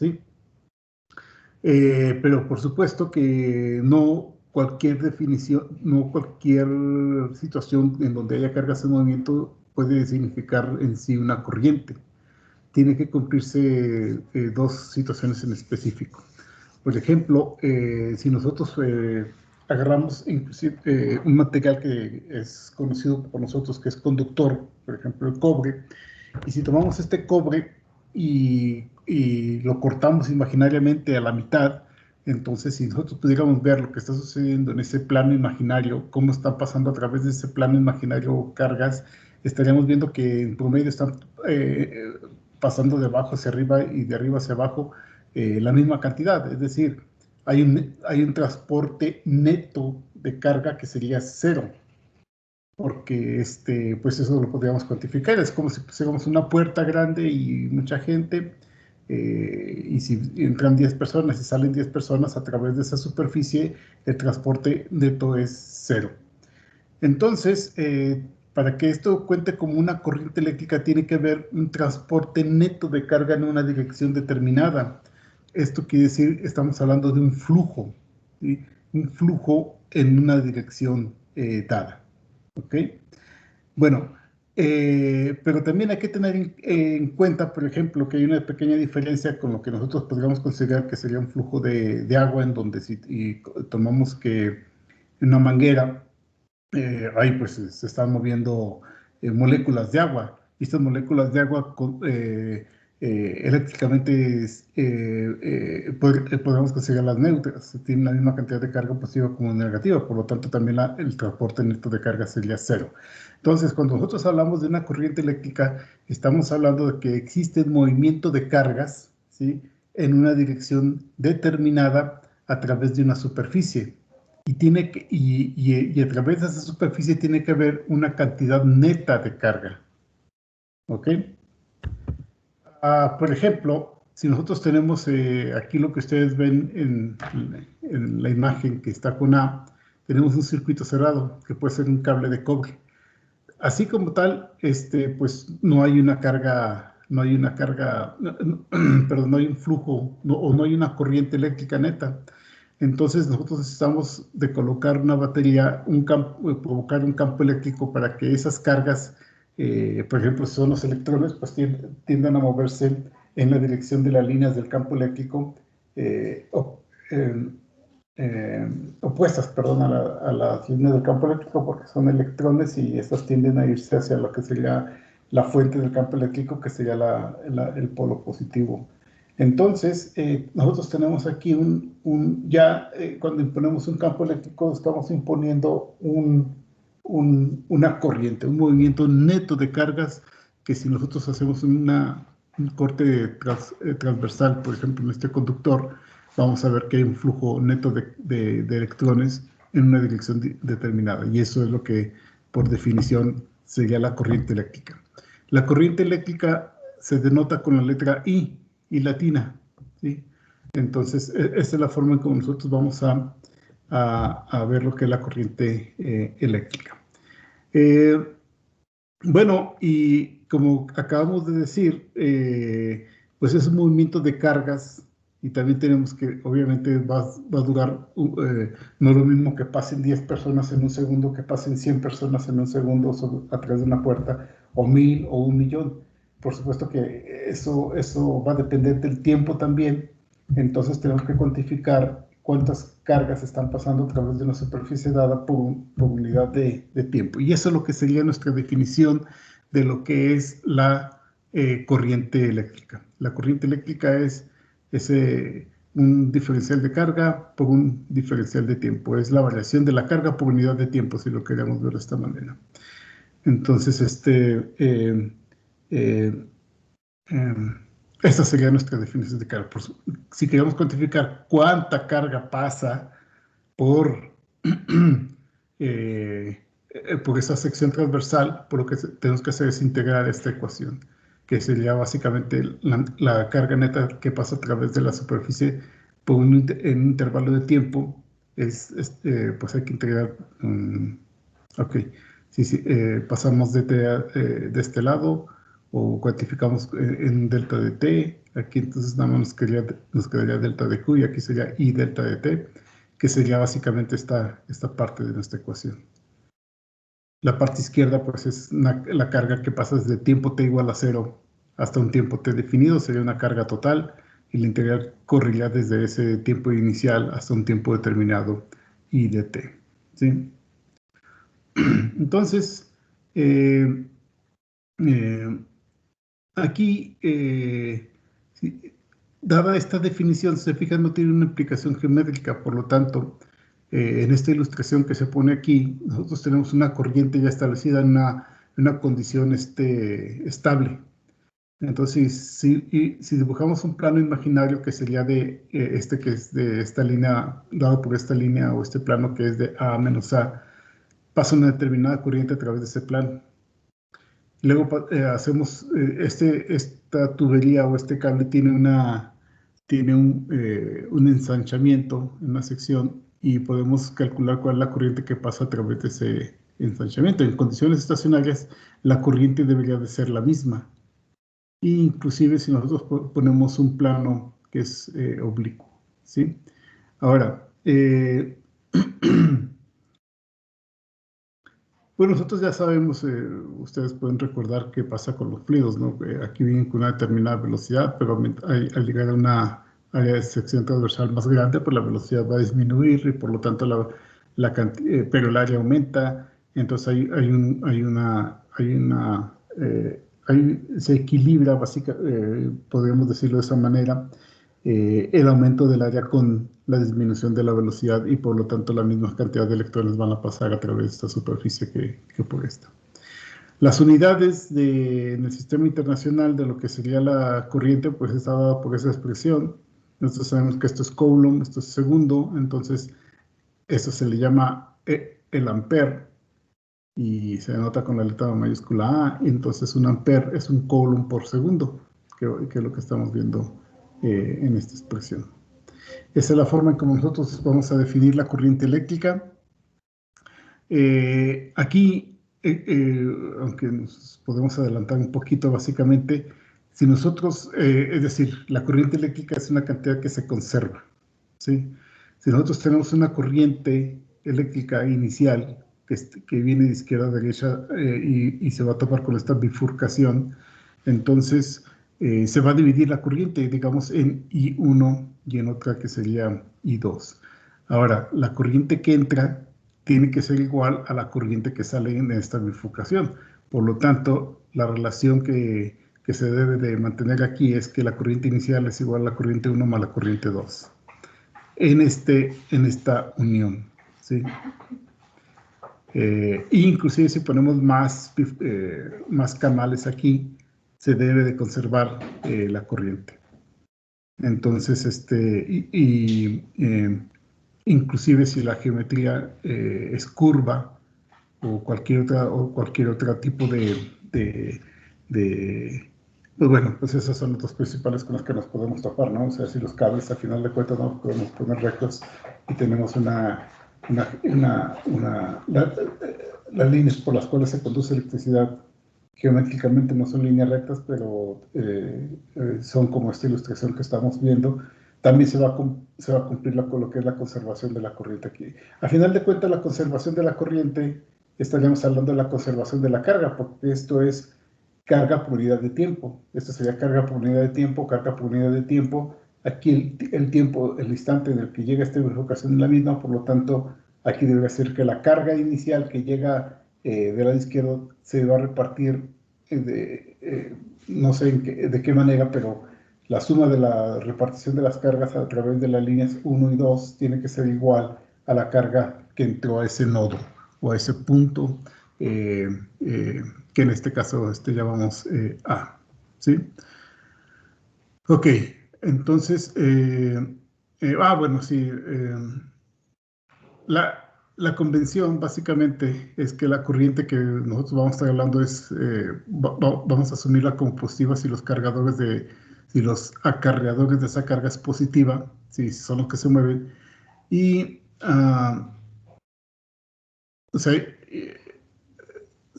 ¿sí? Pero por supuesto que no cualquier definición, no cualquier situación en donde haya cargas en movimiento puede significar en sí una corriente. Tiene que cumplirse dos situaciones en específico. Por ejemplo, si nosotros agarramos inclusive un material que es conocido por nosotros que es conductor, por ejemplo el cobre, y si tomamos este cobre y lo cortamos imaginariamente a la mitad, entonces si nosotros pudiéramos ver lo que está sucediendo en ese plano imaginario, cómo están pasando a través de ese plano imaginario cargas, estaríamos viendo que en promedio están pasando de abajo hacia arriba y de arriba hacia abajo la misma cantidad. Es decir, hay un transporte neto de carga que sería cero, porque pues eso lo podríamos cuantificar. Es como si pusiéramos una puerta grande y mucha gente, y si entran 10 personas y salen 10 personas a través de esa superficie, el transporte neto es cero. Entonces, para que esto cuente como una corriente eléctrica, tiene que haber un transporte neto de carga en una dirección determinada. Esto quiere decir, estamos hablando de un flujo, ¿sí? Un flujo en una dirección dada. ¿Ok? Bueno, pero también hay que tener en cuenta, por ejemplo, que hay una pequeña diferencia con lo que nosotros podríamos considerar que sería un flujo de agua, en donde si tomamos que una manguera, ahí pues se están moviendo moléculas de agua. Y estas moléculas de agua eléctricamente podemos considerarlas neutras, tienen la misma cantidad de carga positiva como negativa, por lo tanto también el transporte neto de carga sería cero. Entonces, cuando nosotros hablamos de una corriente eléctrica, estamos hablando de que existe movimiento de cargas, ¿sí?, en una dirección determinada a través de una superficie. Y a través de esa superficie tiene que haber una cantidad neta de carga. ¿Ok? Por ejemplo, si nosotros tenemos aquí lo que ustedes ven en la imagen que está con A, tenemos un circuito cerrado que puede ser un cable de cobre. Así como tal, pues no hay una carga, perdón, no hay un flujo o no hay una corriente eléctrica neta. Entonces nosotros necesitamos de colocar una batería, provocar un campo eléctrico para que esas cargas, por ejemplo, si son los electrones, pues tiendan a moverse en la dirección de las líneas del campo eléctrico eh, opuestas, perdón, a las líneas del campo eléctrico, porque son electrones y estas tienden a irse hacia lo que sería la fuente del campo eléctrico, que sería el polo positivo. Entonces, nosotros tenemos aquí cuando imponemos un campo eléctrico, estamos imponiendo una corriente, un movimiento neto de cargas, que si nosotros hacemos un corte transversal, por ejemplo, en este conductor, vamos a ver que hay un flujo neto de electrones en una dirección determinada. Y eso es lo que, por definición, sería la corriente eléctrica. La corriente eléctrica se denota con la letra I latina, ¿sí? Entonces, esta es la forma en cómo nosotros vamos a ver lo que es la corriente eléctrica. Bueno, y como acabamos de decir, pues es un movimiento de cargas, y también tenemos que, obviamente, va a durar, no es lo mismo que pasen 10 personas en un segundo, que pasen 100 personas en un segundo a través de una puerta, o 1000 o 1.000.000. Por supuesto que eso va a depender del tiempo también. Entonces tenemos que cuantificar cuántas cargas están pasando a través de una superficie dada por unidad de tiempo. Y eso es lo que sería nuestra definición de lo que es la corriente eléctrica. La corriente eléctrica es un diferencial de carga por un diferencial de tiempo. Es la variación de la carga por unidad de tiempo, si lo queremos ver de esta manera. Entonces, esta sería nuestra definición de carga. Si queremos cuantificar cuánta carga pasa por, por esa sección transversal, por lo que tenemos que hacer es integrar esta ecuación, que sería básicamente la carga neta que pasa a través de la superficie en un intervalo de tiempo. Pues hay que integrar. Ok, sí, pasamos de este lado o cuantificamos en delta de t. Aquí entonces nada más nos quedaría delta de q y aquí sería I delta de t, que sería básicamente esta parte de nuestra ecuación. La parte izquierda pues es la carga que pasa desde tiempo t igual a 0 hasta un tiempo t definido, sería una carga total, y la integral correría desde ese tiempo inicial hasta un tiempo determinado I de t, ¿sí? Entonces, aquí, dada esta definición, se fijan, no tiene una implicación geométrica, por lo tanto, en esta ilustración que se pone aquí, nosotros tenemos una corriente ya establecida en una condición estable. Entonces, si dibujamos un plano imaginario que sería de que es de esta línea, dado por esta línea, o este plano que es de A menos A, pasa una determinada corriente a través de ese plano. Luego hacemos esta tubería o este cable tiene un ensanchamiento en una sección y podemos calcular cuál es la corriente que pasa a través de ese ensanchamiento. En condiciones estacionarias, la corriente debería de ser la misma. E inclusive si nosotros ponemos un plano que es oblicuo, ¿sí? Ahora, bueno, nosotros ya sabemos, ustedes pueden recordar qué pasa con los fluidos, ¿no? Aquí vienen con una determinada velocidad, pero al llegar a una área de sección transversal más grande, pues la velocidad va a disminuir y por lo tanto pero el área aumenta. Entonces se equilibra, podríamos decirlo de esa manera, el aumento del área con la disminución de la velocidad y por lo tanto la misma cantidad de electrones van a pasar a través de esta superficie que por esta. Las unidades en el sistema internacional de lo que sería la corriente, pues está dada por esa expresión. Nosotros sabemos que esto es Coulomb, esto es segundo, entonces esto se le llama el ampere y se denota con la letra mayúscula A, y entonces un ampere es un Coulomb por segundo, que es lo que estamos viendo en esta expresión. Esa es la forma en que nosotros vamos a definir la corriente eléctrica. Aquí, aunque nos podemos adelantar un poquito, básicamente, si nosotros, es decir, la corriente eléctrica es una cantidad que se conserva, ¿sí? Si nosotros tenemos una corriente eléctrica inicial que viene de izquierda a derecha y se va a topar con esta bifurcación, entonces se va a dividir la corriente, digamos, en I1 y en otra que sería I2. Ahora, la corriente que entra tiene que ser igual a la corriente que sale en esta bifurcación. Por lo tanto, la relación que se debe de mantener aquí es que la corriente inicial es igual a la corriente 1 más la corriente 2 en esta unión, ¿sí? Inclusive si ponemos más canales aquí, se debe de conservar la corriente. Entonces, inclusive si la geometría es curva o cualquier otro tipo pues bueno, pues esas son los dos principales con los que nos podemos topar, ¿no? O sea, si los cables, al final de cuentas, no podemos poner rectos y tenemos las líneas por las cuales se conduce electricidad geométricamente no son líneas rectas, pero son como esta ilustración que estamos viendo. También se va a cumplir con lo que es la conservación de la corriente aquí. A final de cuentas, la conservación de la corriente, estaríamos hablando de la conservación de la carga, porque esto es carga por unidad de tiempo. Esto sería carga por unidad de tiempo, carga por unidad de tiempo. Aquí el tiempo, el instante en el que llega esta bifurcación es la misma, por lo tanto, aquí debe ser que la carga inicial que llega del lado izquierdo se va a repartir, no sé de qué manera, pero la suma de la repartición de las cargas a través de las líneas 1 y 2 tiene que ser igual a la carga que entró a ese nodo o a ese punto que en este caso llamamos A, ¿sí? Ok, entonces, bueno, sí, la convención básicamente es que la corriente que nosotros vamos a estar hablando vamos a asumirla como positiva si si los acarreadores de esa carga es positiva, si son los que se mueven, y, o sea,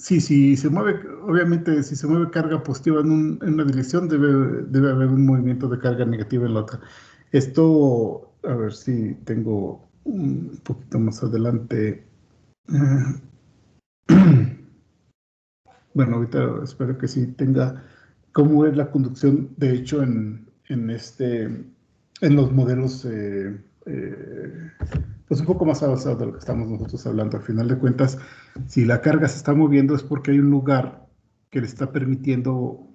sí, si se mueve, obviamente, si se mueve carga positiva en una dirección, debe haber un movimiento de carga negativa en la otra. Esto, a ver si tengo un poquito más adelante. Bueno, ahorita espero que sí tenga cómo es la conducción, de hecho, en los modelos, pues un poco más avanzados de lo que estamos nosotros hablando. Al final de cuentas, si la carga se está moviendo es porque hay un lugar que le está permitiendo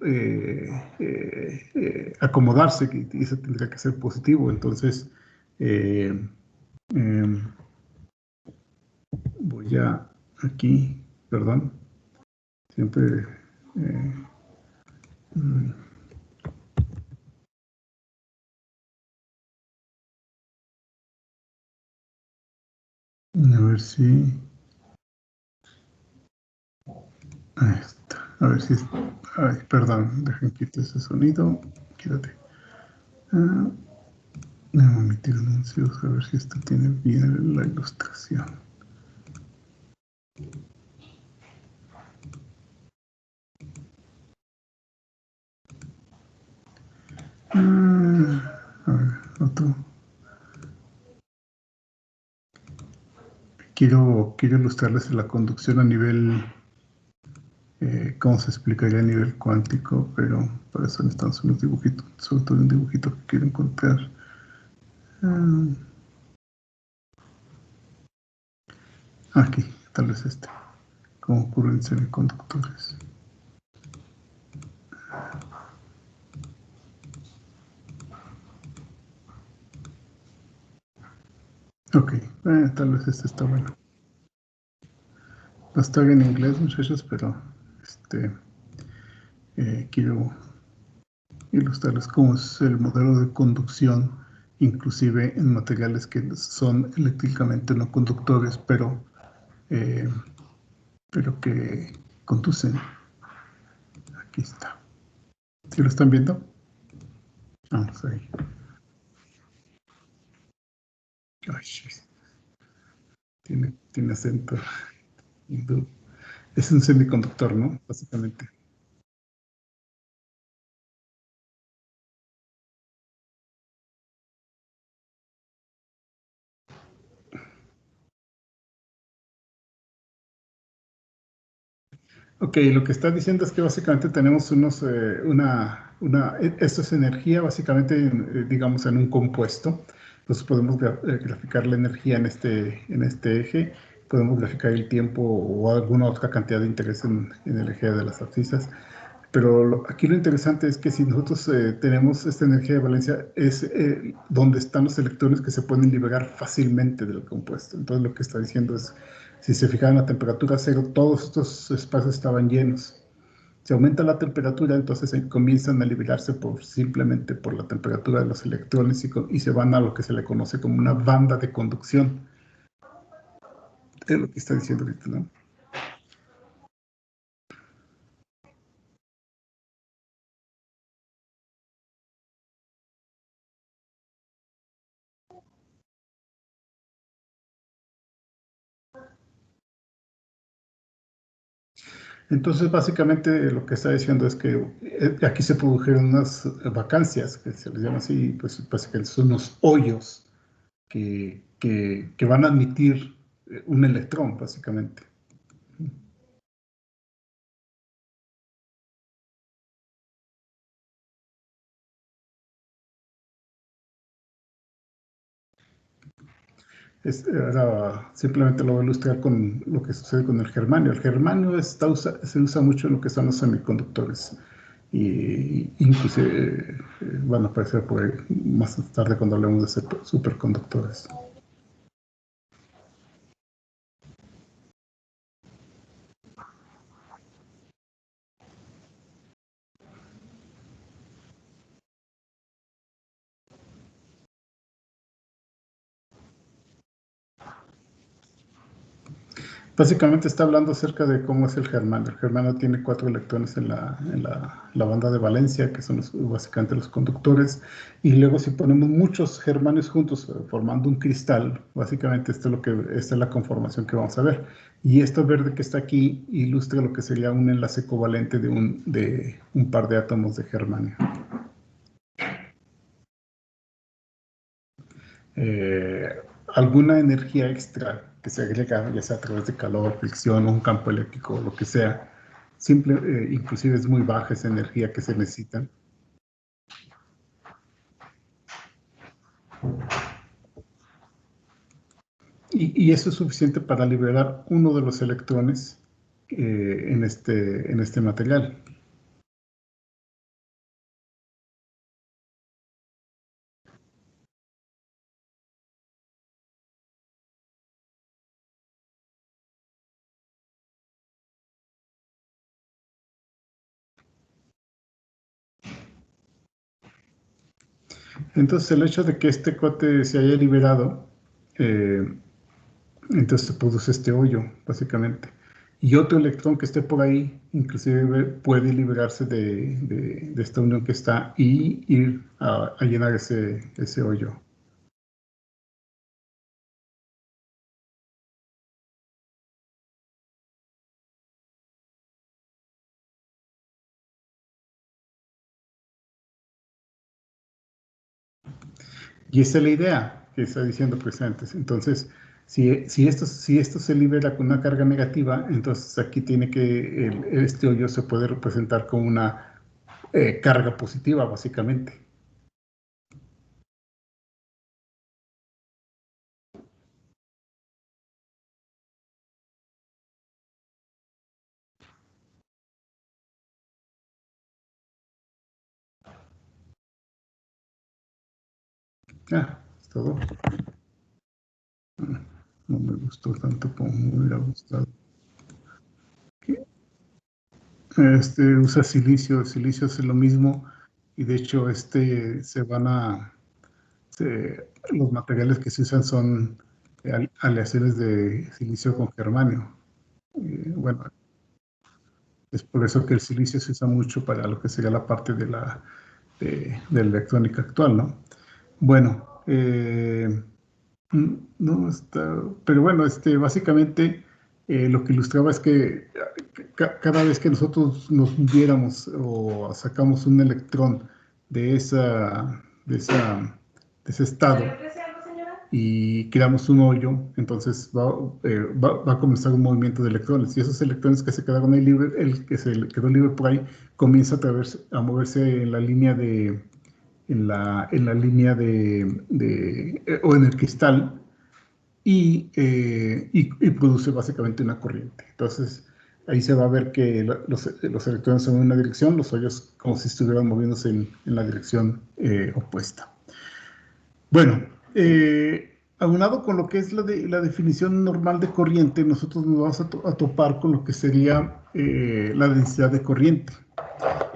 acomodarse, y eso tendría que ser positivo. Entonces, eh, eh, voy a aquí, perdón, siempre... eh, mm, a ver si... Ahí está. A ver si... Ay, perdón, dejen quitar ese sonido. Quédate. Ah, no, omitir anuncios. A ver si esto tiene bien la ilustración. A ver, otro. Quiero ilustrarles la conducción a nivel... cómo se explicaría a nivel cuántico, pero para eso necesitan unos dibujitos, sobre todo un dibujito que quiero encontrar. Ah, aquí, tal vez este. Cómo ocurre en semiconductores. Ok, tal vez este está bueno. No está bien en inglés, muchachos, pero quiero ilustrarles cómo es el modelo de conducción, inclusive en materiales que son eléctricamente no conductores, eh, pero que conducen. Aquí está. ¿Sí lo están viendo? Vamos ahí. Ay, tiene acento hindú. Es un semiconductor, ¿no? Básicamente. Ok, lo que está diciendo es que básicamente tenemos esto es energía básicamente, digamos, en un compuesto. Entonces podemos graficar la energía en este eje, podemos graficar el tiempo o alguna otra cantidad de interés en el eje de las abscisas. Pero aquí lo interesante es que si nosotros tenemos esta energía de valencia, es donde están los electrones que se pueden liberar fácilmente del compuesto. Entonces lo que está diciendo es, si se fijan a temperatura cero, todos estos espacios estaban llenos. Se aumenta la temperatura, entonces comienzan a liberarse simplemente por la temperatura de los electrones y se van a lo que se le conoce como una banda de conducción. Es lo que está diciendo ahorita, ¿no? Entonces, básicamente lo que está diciendo es que aquí se produjeron unas vacancias, que se les llama así, pues básicamente son unos hoyos que van a admitir un electrón, básicamente. Ahora simplemente lo voy a ilustrar con lo que sucede con el germanio. El germanio se usa mucho en lo que son los semiconductores. Y inclusive van a aparecer por ahí más tarde cuando hablemos de superconductores. Básicamente está hablando acerca de cómo es el germanio. El germanio tiene 4 electrones en la banda de valencia, que son básicamente los conductores. Y luego si ponemos muchos germanios juntos formando un cristal, básicamente esta es la conformación que vamos a ver. Y esto verde que está aquí ilustra lo que sería un enlace covalente de un par de átomos de germanio. Alguna energía extra que se agrega, ya sea a través de calor, fricción, un campo eléctrico, lo que sea, inclusive es muy baja esa energía que se necesita. Y eso es suficiente para liberar uno de los electrones en este material. Entonces el hecho de que este cote se haya liberado, eh, entonces se produce este hoyo, básicamente. Y otro electrón que esté por ahí, inclusive puede liberarse de esta unión que está y ir a llenar ese hoyo. Y esa es la idea que está diciendo precisamente. Entonces, si esto se libera con una carga negativa, entonces aquí tiene que, este hoyo se puede representar con una carga positiva, básicamente. Ah, es todo. No me gustó tanto como me hubiera gustado. Usa silicio, el silicio hace lo mismo y de hecho los materiales que se usan son aleaciones de silicio con germanio. Bueno, es por eso que el silicio se usa mucho para lo que sería la parte de la electrónica actual, ¿no? Bueno, no está, pero bueno, básicamente lo que ilustraba es que cada vez que nosotros nos viéramos o sacamos un electrón de de ese estado y creamos un hoyo, entonces va a comenzar un movimiento de electrones. Y esos electrones que se quedaron ahí libres, el que se quedó libre por ahí, comienza a moverse en la línea en la línea o en el cristal y produce básicamente una corriente. Entonces, ahí se va a ver que los electrones son en una dirección, los hoyos como si estuvieran moviéndose en la dirección opuesta. Bueno, aunado con lo que es la definición normal de corriente, nosotros nos vamos a topar con lo que sería la densidad de corriente.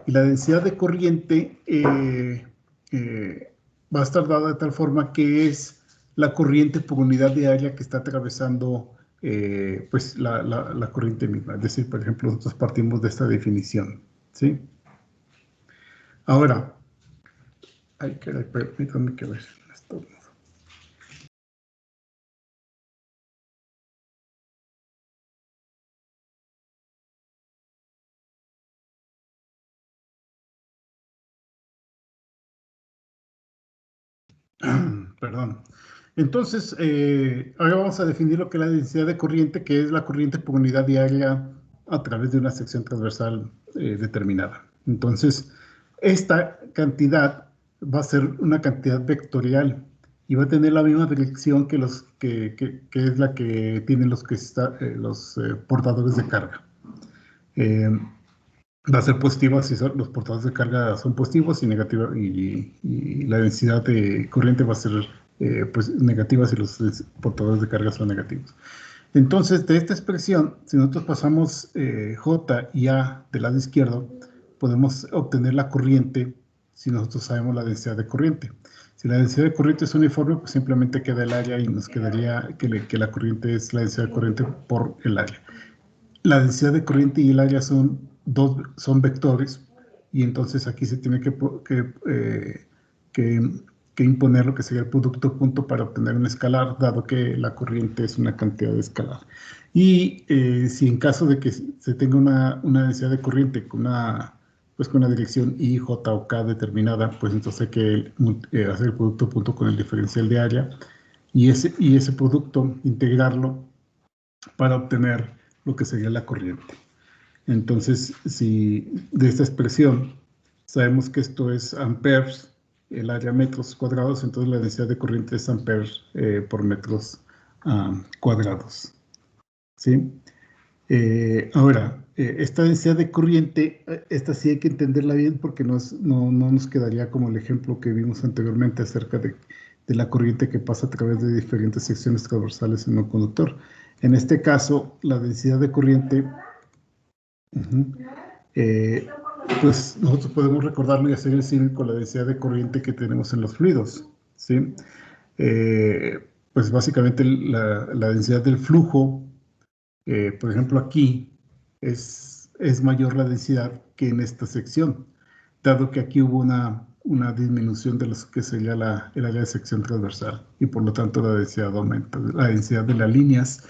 Y la densidad de corriente va a estar dada de tal forma que es la corriente por unidad de área que está atravesando pues la corriente misma. Es decir, por ejemplo, nosotros partimos de esta definición, ¿sí? Ahora, permítanme que ver esto. Perdón. Entonces, ahora vamos a definir lo que es la densidad de corriente, que es la corriente por unidad diaria a través de una sección transversal determinada. Entonces, esta cantidad va a ser una cantidad vectorial y va a tener la misma dirección que es la que tienen los portadores de carga. Va a ser positiva si los portadores de carga son positivos y negativa y la densidad de corriente va a ser pues negativa si los portadores de carga son negativos. Entonces, de esta expresión, si nosotros pasamos J y A del lado izquierdo, podemos obtener la corriente si nosotros sabemos la densidad de corriente. Si la densidad de corriente es uniforme, pues simplemente queda el área y nos quedaría que la corriente es la densidad de corriente por el área. La densidad de corriente y el área son vectores, y entonces aquí se tiene que imponer lo que sería el producto punto para obtener un escalar, dado que la corriente es una cantidad de escalar. Y si en caso de que se tenga una densidad de corriente con una dirección I, J o K determinada, pues entonces hay que hacer el producto punto con el diferencial de área, y ese producto integrarlo para obtener lo que sería la corriente. Entonces, si de esta expresión sabemos que esto es amperes, el área metros cuadrados, entonces la densidad de corriente es amperes por metros cuadrados. ¿Sí? Ahora, esta densidad de corriente, esta sí hay que entenderla bien porque no nos quedaría como el ejemplo que vimos anteriormente acerca de la corriente que pasa a través de diferentes secciones transversales en un conductor. En este caso, la densidad de corriente, pues nosotros podemos recordarlo y hacer el símil con la densidad de corriente que tenemos en los fluidos, ¿sí? Pues básicamente la densidad del flujo, por ejemplo aquí, es mayor la densidad que en esta sección, dado que aquí hubo una disminución de lo que sería el área de sección transversal, y por lo tanto la densidad aumenta. La densidad de las líneas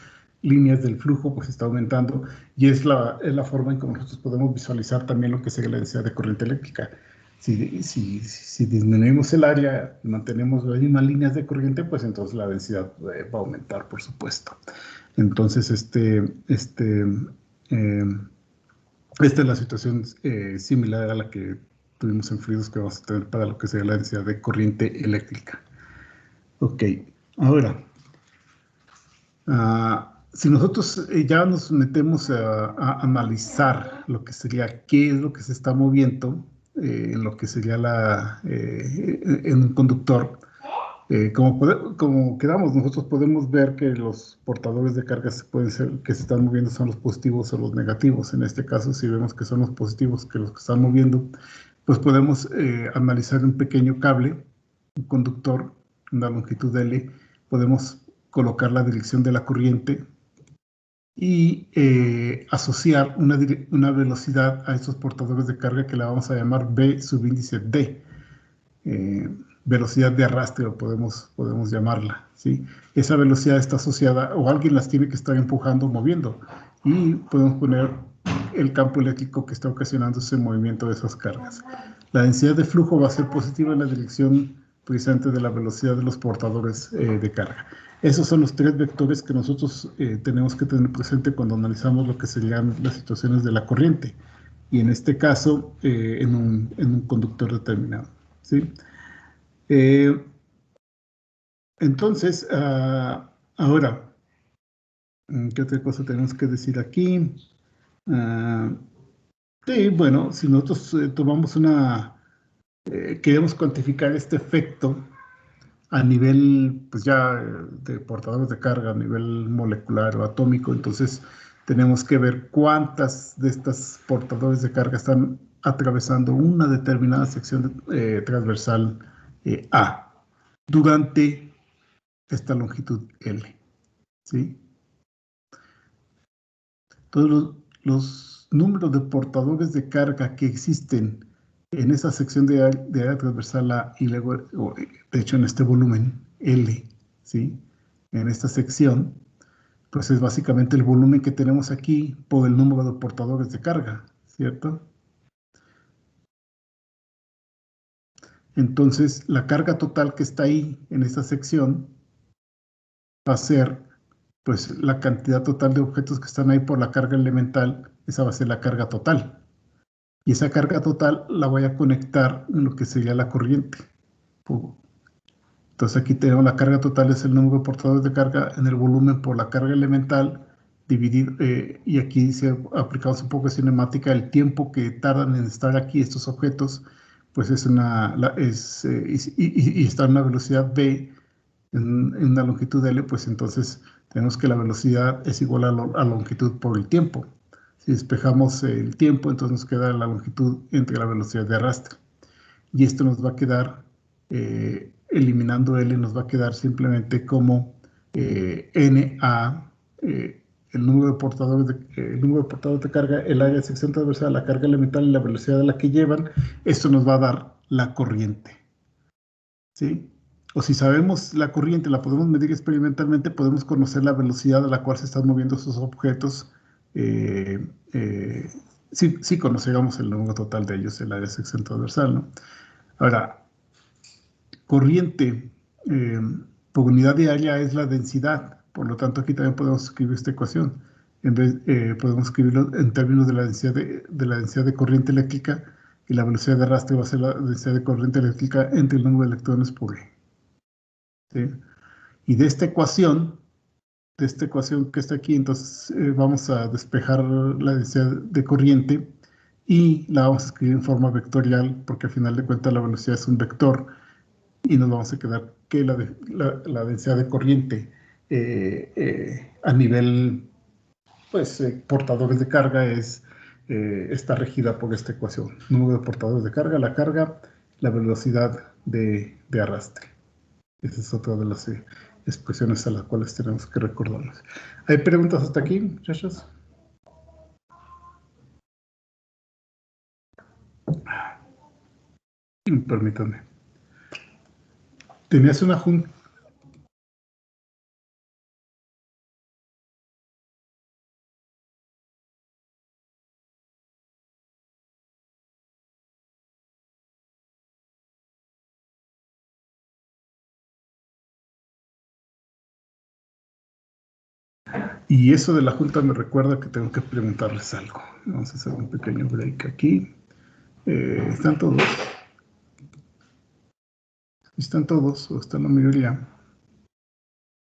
del flujo pues está aumentando, y es la forma en que nosotros podemos visualizar también lo que sería la densidad de corriente eléctrica. Si disminuimos el área y mantenemos las mismas líneas de corriente, pues entonces la densidad va a aumentar, por supuesto. Entonces, esta es la situación similar a la que tuvimos en fluidos que vamos a tener para lo que sería la densidad de corriente eléctrica. Ok, ahora, si nosotros ya nos metemos a analizar lo que sería qué es lo que se está moviendo en lo que sería en un conductor, como quedamos, nosotros podemos ver que los portadores de carga que se están moviendo son los positivos o los negativos. En este caso, si vemos que son los positivos que los que están moviendo, pues podemos analizar un pequeño cable, un conductor, una longitud L, podemos colocar la dirección de la corriente y asociar una velocidad a estos portadores de carga que la vamos a llamar B subíndice D. Velocidad de arrastre, o podemos llamarla, ¿sí? Esa velocidad está asociada, o alguien las tiene que estar empujando o moviendo, y podemos poner el campo eléctrico que está ocasionando ese movimiento de esas cargas. La densidad de flujo va a ser positiva en la dirección precisamente de la velocidad de los portadores de carga. Esos son los tres vectores que nosotros tenemos que tener presente cuando analizamos lo que serían las situaciones de la corriente, y en este caso en un conductor determinado, ¿sí? Entonces, ahora, ¿qué otra cosa tenemos que decir aquí? Sí, bueno, si nosotros tomamos queremos cuantificar este efecto a nivel, pues ya de portadores de carga, a nivel molecular o atómico, entonces tenemos que ver cuántas de estas portadores de carga están atravesando una determinada sección transversal A durante esta longitud L, ¿sí? Todos los números de portadores de carga que existen en esa sección de área transversal A y luego, de hecho, en este volumen L, ¿sí? En esta sección, pues es básicamente el volumen que tenemos aquí por el número de portadores de carga, ¿cierto? Entonces, la carga total que está ahí en esta sección va a ser, pues, la cantidad total de objetos que están ahí por la carga elemental. Esa va a ser la carga total. Y esa carga total la voy a conectar en lo que sería la corriente. Entonces aquí tenemos la carga total, es el número de portadores de carga en el volumen por la carga elemental, dividir, y aquí dice, aplicamos un poco de cinemática, el tiempo que tardan en estar aquí estos objetos, pues es y está en una velocidad v en una longitud L, pues entonces tenemos que la velocidad es igual a la longitud por el tiempo. Si despejamos el tiempo, entonces nos queda la longitud entre la velocidad de arrastre. y esto nos va a quedar, eliminando L, nos va a quedar simplemente como NA, el número de portadores de carga, el área de sección transversal, la carga elemental y la velocidad a la que llevan. Esto nos va a dar la corriente, ¿sí? O si sabemos la corriente, la podemos medir experimentalmente, podemos conocer la velocidad a la cual se están moviendo esos objetos. Sí conocemos el número total de ellos, el área de sección transversal, ¿no? Ahora, corriente por unidad de área es la densidad. Por lo tanto, aquí también podemos escribir esta ecuación. Podemos escribirlo en términos de la densidad de corriente eléctrica, y la velocidad de arrastre va a ser la densidad de corriente eléctrica entre el número de electrones por E. ¿Sí? Y de esta ecuación que está aquí, entonces vamos a despejar la densidad de corriente y la vamos a escribir en forma vectorial, porque al final de cuentas la velocidad es un vector, y nos vamos a quedar que la densidad de corriente a nivel, pues, portadores de carga está regida por esta ecuación. Número de portadores de carga, la velocidad de arrastre. Esa es otra de las expresiones a las cuales tenemos que recordarnos. ¿Hay preguntas hasta aquí, muchachos? Permítanme. Tenías una junta. Y eso de la junta me recuerda que tengo que preguntarles algo. Vamos a hacer un pequeño break aquí. ¿Están todos? ¿Están todos o está la mayoría?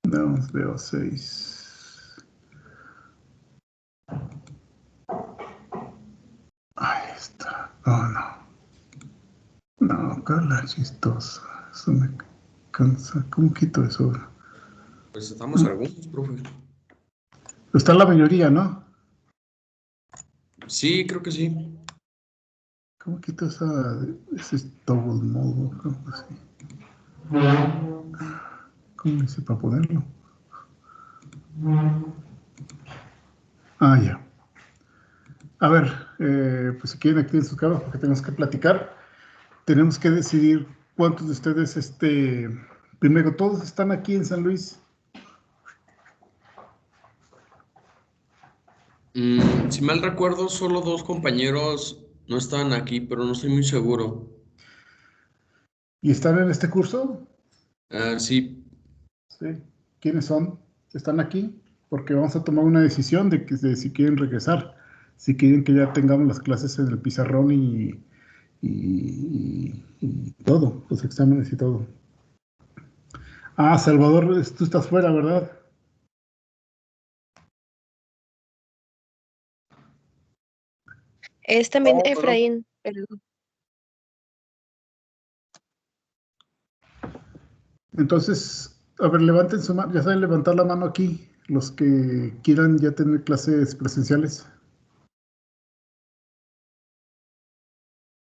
No, veo 6. Ahí está. Oh, no. No, Carla, chistosa. Eso me cansa. ¿Cómo quito eso? Pues estamos algunos, profe. Está la mayoría, ¿no? Sí, creo que sí. ¿Cómo quito ese double mode? ¿Cómo así? ¿Cómo hice para ponerlo? Ah, ya. A ver, pues si quieren activen sus cámaras porque tenemos que platicar. Tenemos que decidir cuántos de ustedes, primero, todos están aquí en San Luis. Si mal recuerdo, solo 2 compañeros no estaban aquí, pero no estoy muy seguro. ¿Y están en este curso? Sí. Sí. ¿Quiénes son? ¿Están aquí? Porque vamos a tomar una decisión de si quieren regresar, si quieren que ya tengamos las clases en el pizarrón y todo, los exámenes y todo. Ah, Salvador, tú estás fuera, ¿verdad? Es también No, Efraín, pero Entonces, a ver, levanten su mano, ya saben levantar la mano aquí, los que quieran ya tener clases presenciales.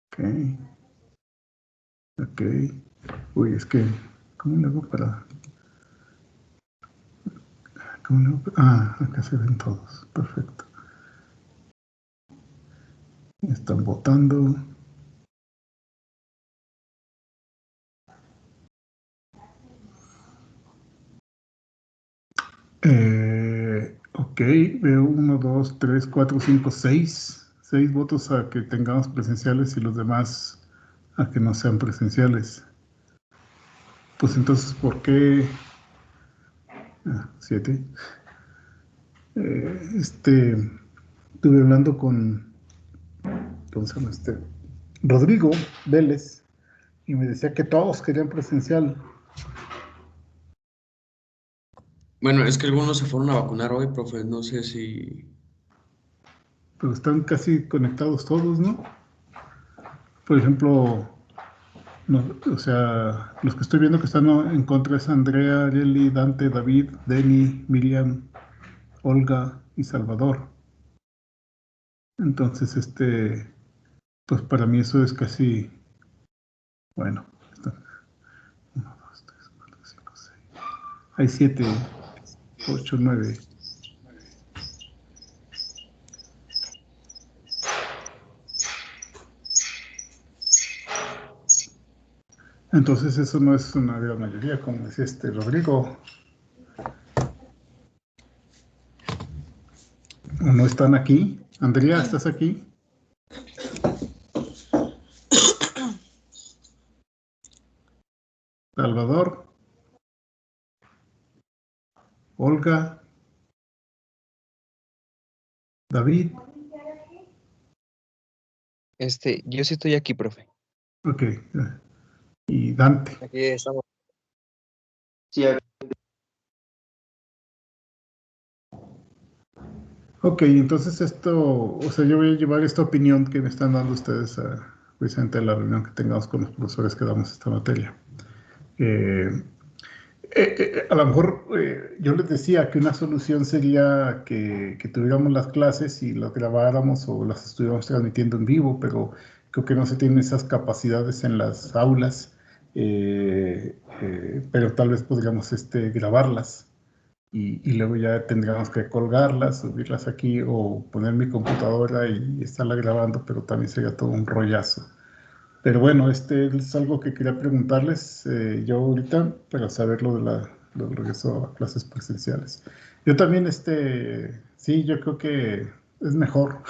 Ok, ok. Uy, es que, ¿cómo le hago para...? ¿Cómo le hago acá se ven todos, perfecto. Están votando. Ok, veo 1, 2, 3, 4, 5, 6. 6 votos a que tengamos presenciales y los demás a que no sean presenciales. Pues entonces, ¿por qué? 7. Estuve hablando con, ¿cómo se llama Rodrigo Vélez, y me decía que todos querían presencial. bueno, es que algunos se fueron a vacunar hoy, profe. No sé si... Pero están casi conectados todos, ¿no? Por ejemplo, no, o sea, los que estoy viendo que están en contra es Andrea, Areli, Dante, David, Denny, Miriam, Olga y Salvador. Entonces, pues para mí eso es casi Bueno, 1, 2, 3, 4, 5, 6. Hay 7, 8, 9. Entonces eso no es una gran mayoría, como decía Rodrigo. ¿O no están aquí? Andrea, ¿estás aquí? Salvador, Olga, David. Yo sí estoy aquí, profe. Ok. Y Dante. Aquí estamos. Sí, Ok, entonces esto, o sea, yo voy a llevar esta opinión que me están dando ustedes precisamente a la reunión que tengamos con los profesores que damos esta materia. A lo mejor yo les decía que una solución sería que tuviéramos las clases y las grabáramos o las estuviéramos transmitiendo en vivo, pero creo que no se tienen esas capacidades en las aulas, pero tal vez podríamos grabarlas y luego ya tendríamos que colgarlas, subirlas aquí o poner mi computadora y estarla grabando, pero también sería todo un rollazo. Pero bueno, es algo que quería preguntarles yo ahorita para saber lo del regreso a clases presenciales. Yo también, sí, yo creo que es mejor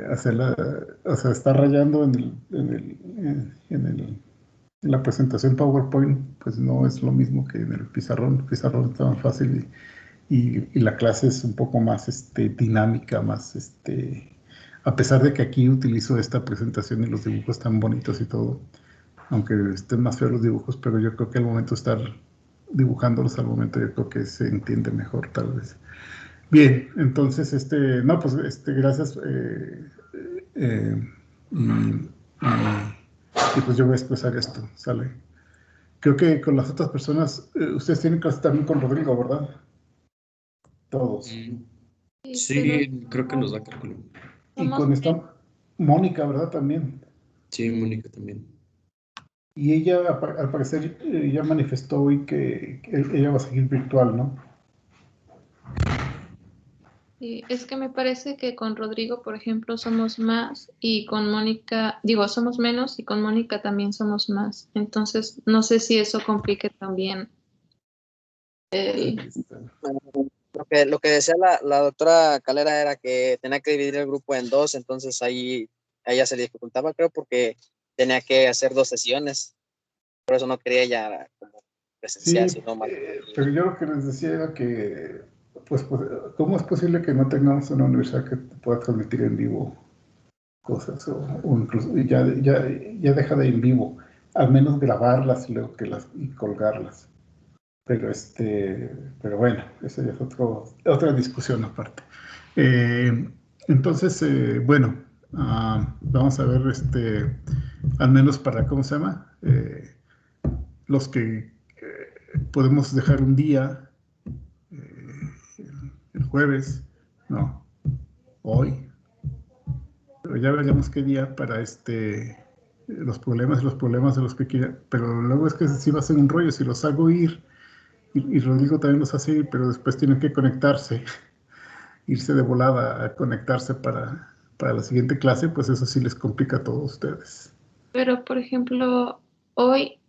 hacerla, o sea, estar rayando en la presentación PowerPoint, pues no es lo mismo que en el pizarrón. El pizarrón está más fácil y la clase es un poco más dinámica, más a pesar de que aquí utilizo esta presentación y los dibujos tan bonitos y todo, aunque estén más feos los dibujos, pero yo creo que al momento de estar dibujándolos, al momento yo creo que se entiende mejor tal vez. Bien, entonces, no, pues, gracias, y, y pues yo voy a expresar esto, ¿sale? Creo que con las otras personas, ustedes tienen clase también con Rodrigo, ¿verdad? Todos. Sí, creo que nos da cálculo. Y con esta Mónica, ¿verdad? También. Sí, Mónica también. Y ella, al parecer, ya manifestó hoy que ella va a seguir virtual, ¿no? Sí, es que me parece que con Rodrigo, por ejemplo, somos más y con Mónica, digo, somos menos y con Mónica también somos más. Entonces, no sé si eso complique también el... Lo que decía la doctora Calera era que tenía que dividir el grupo en dos, entonces ahí a ella se le dificultaba, creo, porque tenía que hacer 2 sesiones. Por eso no quería ella como presencial, Sí, sino más. pero yo lo que les decía era que, pues, ¿cómo es posible que no tengamos una universidad que pueda transmitir en vivo cosas? O incluso, ya deja de en vivo, al menos grabarlas y luego y colgarlas. Pero bueno, esa ya es otra discusión aparte. Entonces, bueno, vamos a ver, al menos para, ¿cómo se llama? Los que podemos dejar un día, el jueves, no, hoy, pero ya veremos qué día para los problemas de los que quiera, pero luego es que si va a ser un rollo, si los hago ir, y Rodrigo también los hace ir, pero después tienen que conectarse, irse de volada a conectarse para la siguiente clase, pues eso sí les complica a todos ustedes. Pero, por ejemplo, hoy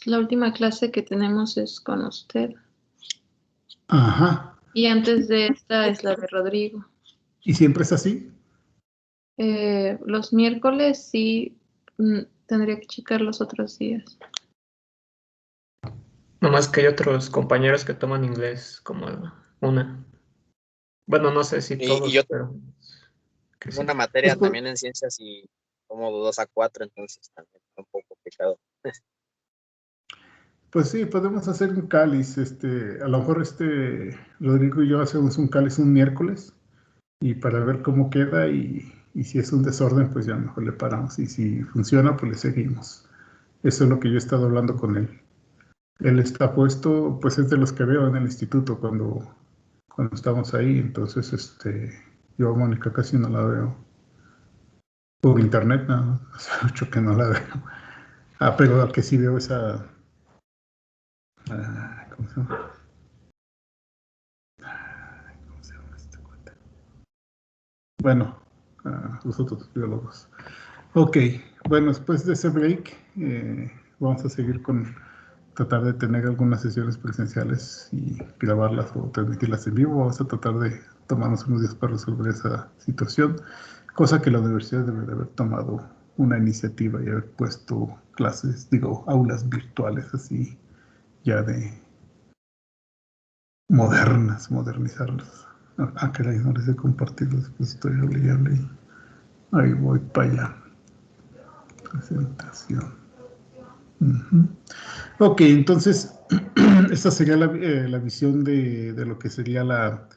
la última clase que tenemos es con usted. Ajá. Y antes de esta es la de Rodrigo. ¿Y siempre es así? Los miércoles sí, tendría que checar los otros días. Nomás que hay otros compañeros que toman inglés como una. Bueno, no sé si Y todos, yo pero que tengo sí. una materia Pues, también en ciencias y como 2 a 4, entonces también es un poco complicado. Pues sí, podemos hacer un cáliz, a lo mejor Rodrigo y yo hacemos un cáliz un miércoles y para ver cómo queda y si es un desorden, pues ya mejor le paramos y si funciona, pues le seguimos. Eso es lo que yo he estado hablando con él. Él está puesto, pues es de los que veo en el instituto cuando estamos ahí, entonces yo a Mónica casi no la veo. Por internet, no, hace mucho que no la veo. Pero al que sí veo esa... ¿cómo se llama? ¿Cómo se llama esta cuenta? Bueno, los otros biólogos. Ok, bueno, después de ese break, vamos a seguir con tratar de tener algunas sesiones presenciales y grabarlas o transmitirlas en vivo. Vamos a tratar de tomarnos unos días para resolver esa situación, cosa que la universidad debe de haber tomado una iniciativa y haber puesto clases, digo, aulas virtuales así, ya de modernas, modernizarlas. Caray, no les he compartido, después estoy hablando y ahí voy para allá. Presentación. Ok, entonces, esta sería la visión de lo que sería la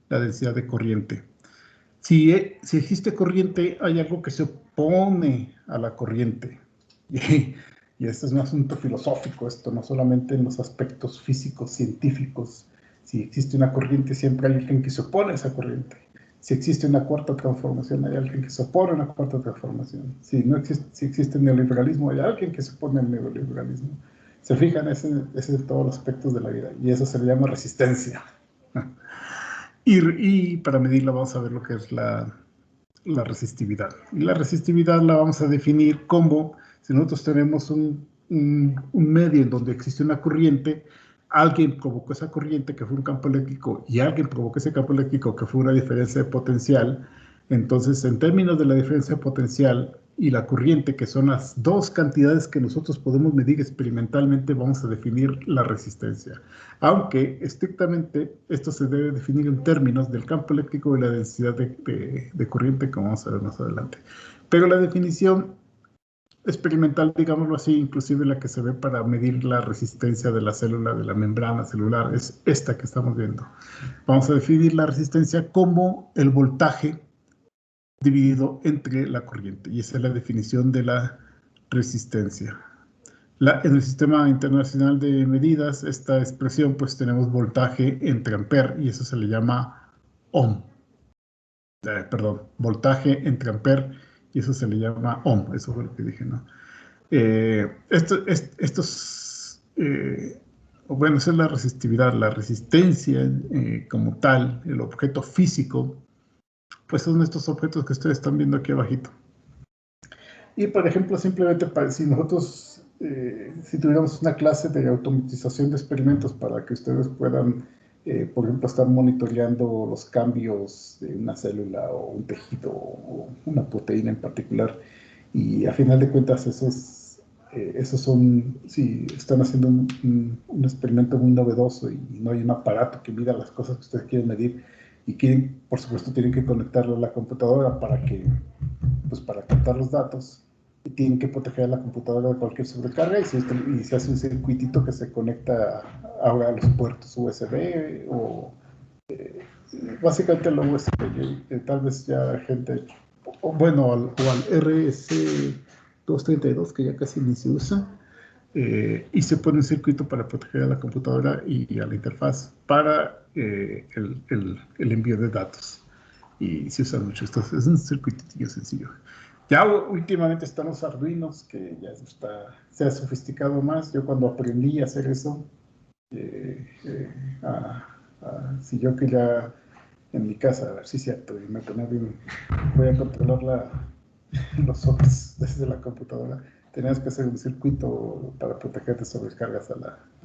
densidad de corriente. Si existe corriente, hay algo que se opone a la corriente. Y este es un asunto filosófico, esto no solamente en los aspectos físicos, científicos. Si existe una corriente, siempre hay alguien que se opone a esa corriente. Si existe una cuarta transformación, hay alguien que se opone a una cuarta transformación. Si existe el neoliberalismo, hay alguien que se opone al neoliberalismo. Se fijan, ese es en todos los aspectos de la vida, y eso se le llama resistencia. Y para medirla vamos a ver lo que es la resistividad. Y la resistividad la vamos a definir como, si nosotros tenemos un medio en donde existe una corriente, alguien provocó esa corriente que fue un campo eléctrico y alguien provocó ese campo eléctrico que fue una diferencia de potencial. Entonces, en términos de la diferencia de potencial y la corriente, que son las dos cantidades que nosotros podemos medir experimentalmente, vamos a definir la resistencia. Aunque estrictamente esto se debe definir en términos del campo eléctrico y la densidad de corriente, como vamos a ver más adelante. Pero la definición experimental, digámoslo así, inclusive la que se ve para medir la resistencia de la célula, de la membrana celular, es esta que estamos viendo. Vamos a definir la resistencia como el voltaje dividido entre la corriente, y esa es la definición de la resistencia. En el sistema internacional de medidas, esta expresión, pues tenemos voltaje entre amper, y eso se le llama ohm. Perdón, voltaje entre amper, y eso se le llama ohm. Eso fue lo que dije, ¿no? Bueno, esa es la resistividad, la resistencia como tal, el objeto físico, pues son estos objetos que ustedes están viendo aquí abajito. Y por ejemplo, simplemente si nosotros, si tuviéramos una clase de automatización de experimentos para que ustedes puedan, por ejemplo, estar monitoreando los cambios de una célula o un tejido o una proteína en particular, y a final de cuentas esos son, si están haciendo un experimento muy novedoso y no hay un aparato que mida las cosas que ustedes quieren medir, y quieren, por supuesto, tienen que conectarlo a la computadora para captar los datos, y tienen que proteger a la computadora de cualquier sobrecarga, y se hace un circuitito que se conecta ahora a los puertos USB o básicamente a la USB, tal vez ya gente, bueno, o al RS232, que ya casi ni se usa, y se pone un circuito para proteger a la computadora y a la interfaz para el envío de datos. Y se usa mucho. Esto es un circuitillo sencillo. Ya últimamente están los Arduinos, que ya se ha sofisticado más. Yo cuando aprendí a hacer eso, si yo quería en mi casa, a ver si es cierto, y me ponía bien, voy a controlar los sockets desde la computadora. Tenías que hacer un circuito para protegerte sobre sobrecargas a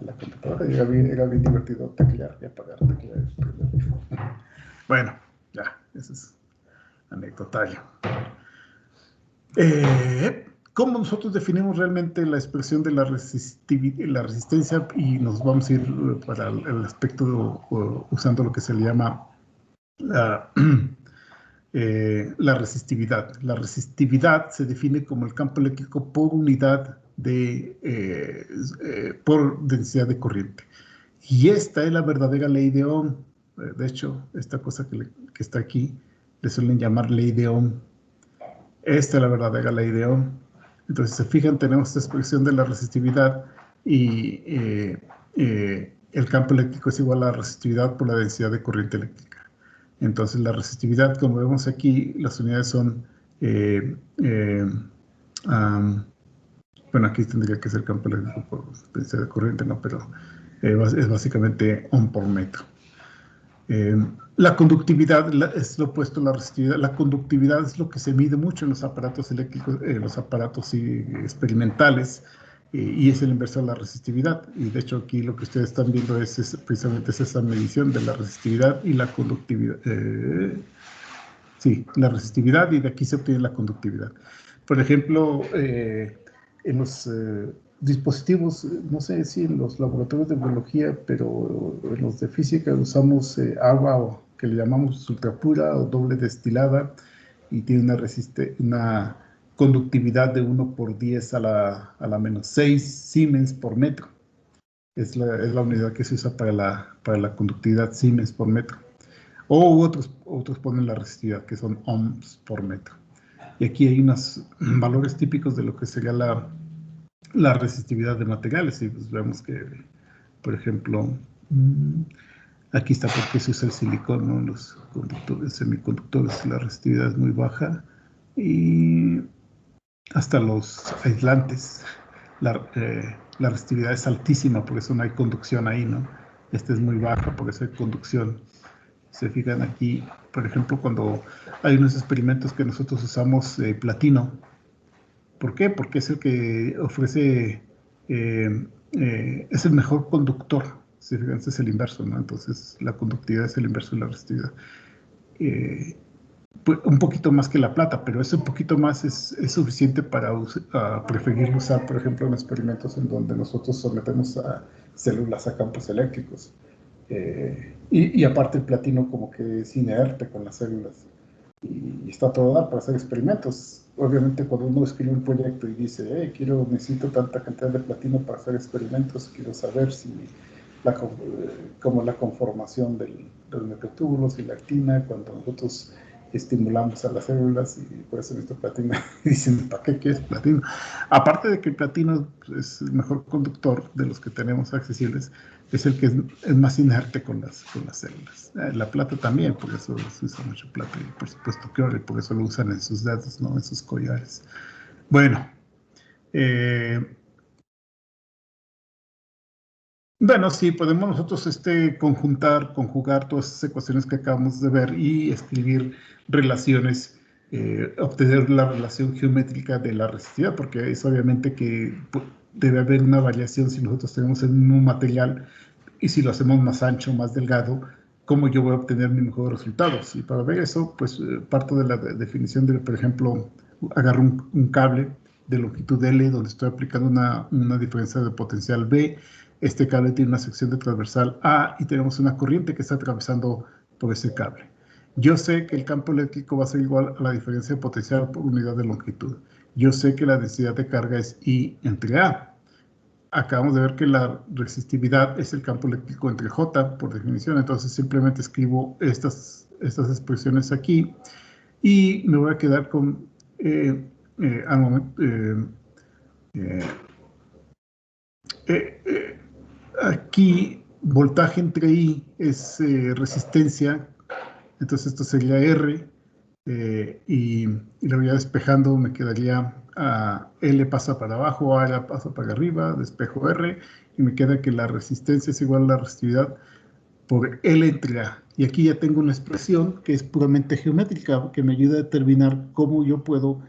la computadora, y era bien divertido teclear y apagar, teclear. Bueno, ya, eso es anecdotario. ¿Cómo nosotros definimos realmente la expresión de la resistencia? Y nos vamos a ir para el aspecto usando lo que se le llama la resistividad. La resistividad se define como el campo eléctrico por unidad por densidad de corriente. Y esta es la verdadera ley de Ohm. De hecho, esta cosa que está aquí le suelen llamar ley de Ohm. Esta es la verdadera ley de Ohm. Entonces, se fijan, tenemos esta expresión de la resistividad, y el campo eléctrico es igual a la resistividad por la densidad de corriente eléctrica. Entonces, la resistividad, como vemos aquí, las unidades son Bueno, aquí tendría que ser campo eléctrico por potencia de corriente, ¿no? Pero es básicamente ohm por metro. La conductividad es lo opuesto a la resistividad. La conductividad es lo que se mide mucho en los aparatos eléctricos, los aparatos experimentales, y es el inverso de la resistividad. Y de hecho aquí lo que ustedes están viendo precisamente esa medición de la resistividad y la conductividad. Sí, la resistividad, y de aquí se obtiene la conductividad. Por ejemplo, en los dispositivos, no sé si en los laboratorios de biología, pero en los de física usamos agua que le llamamos ultrapura o doble destilada, y tiene una conductividad de 1 por 10 a la menos 6 Siemens por metro. Es la unidad que se usa para la conductividad, Siemens por metro. O otros ponen la resistividad, que son ohms por metro. Y aquí hay unos valores típicos de lo que sería la resistividad de materiales. Y pues vemos que, por ejemplo, aquí está porque se usa el silicón, ¿no? Los semiconductores, la resistividad es muy baja. Y hasta los aislantes, la resistividad es altísima, por eso no hay conducción ahí, ¿no? Esta es muy baja, por eso hay conducción. Se fijan aquí, por ejemplo, cuando hay unos experimentos que nosotros usamos platino. ¿Por qué? Porque es el que ofrece, es el mejor conductor. Se fijan, este es el inverso, ¿no? Entonces, la conductividad es el inverso de la resistividad. Pues, un poquito más que la plata, pero ese un poquito más es suficiente para preferir usar, por ejemplo, en experimentos en donde nosotros sometemos a células a campos eléctricos. Y aparte el platino como que es inerte con las células y está todo dado para hacer experimentos. Obviamente cuando uno escribe un proyecto y dice, necesito tanta cantidad de platino para hacer experimentos, quiero saber si cómo es la conformación de los microtúbulos y la actina cuando nosotros estimulamos a las células, y por eso necesito platino. Y dicen, ¿para qué quieres platino? Aparte de que el platino es el mejor conductor de los que tenemos accesibles, es el que es más inerte con las células. La plata también, por eso se usa mucho plata, y por supuesto que oro, y por eso lo usan en sus dedos, ¿no? En sus collares. Bueno, bueno, sí, podemos nosotros conjugar todas esas ecuaciones que acabamos de ver y escribir relaciones, obtener la relación geométrica de la resistividad, porque es obviamente que debe haber una variación si nosotros tenemos el mismo material y si lo hacemos más ancho, más delgado, cómo yo voy a obtener mis mejores resultados. Y para ver eso, pues parto de la definición de, por ejemplo, agarro un cable de longitud L donde estoy aplicando una diferencia de potencial B. Este cable tiene una sección de transversal A y tenemos una corriente que está atravesando por ese cable. Yo sé que el campo eléctrico va a ser igual a la diferencia de potencial por unidad de longitud. Yo sé que la densidad de carga es I entre A. Acabamos de ver que la resistividad es el campo eléctrico entre J, por definición. Entonces simplemente escribo estas expresiones aquí y me voy a quedar con al momento, aquí voltaje entre I es resistencia, entonces esto sería R, y lo voy a despejando, me quedaría L pasa para abajo, A pasa para arriba, despejo R, y me queda que la resistencia es igual a la resistividad por L entre A. Y aquí ya tengo una expresión que es puramente geométrica, que me ayuda a determinar cómo yo puedo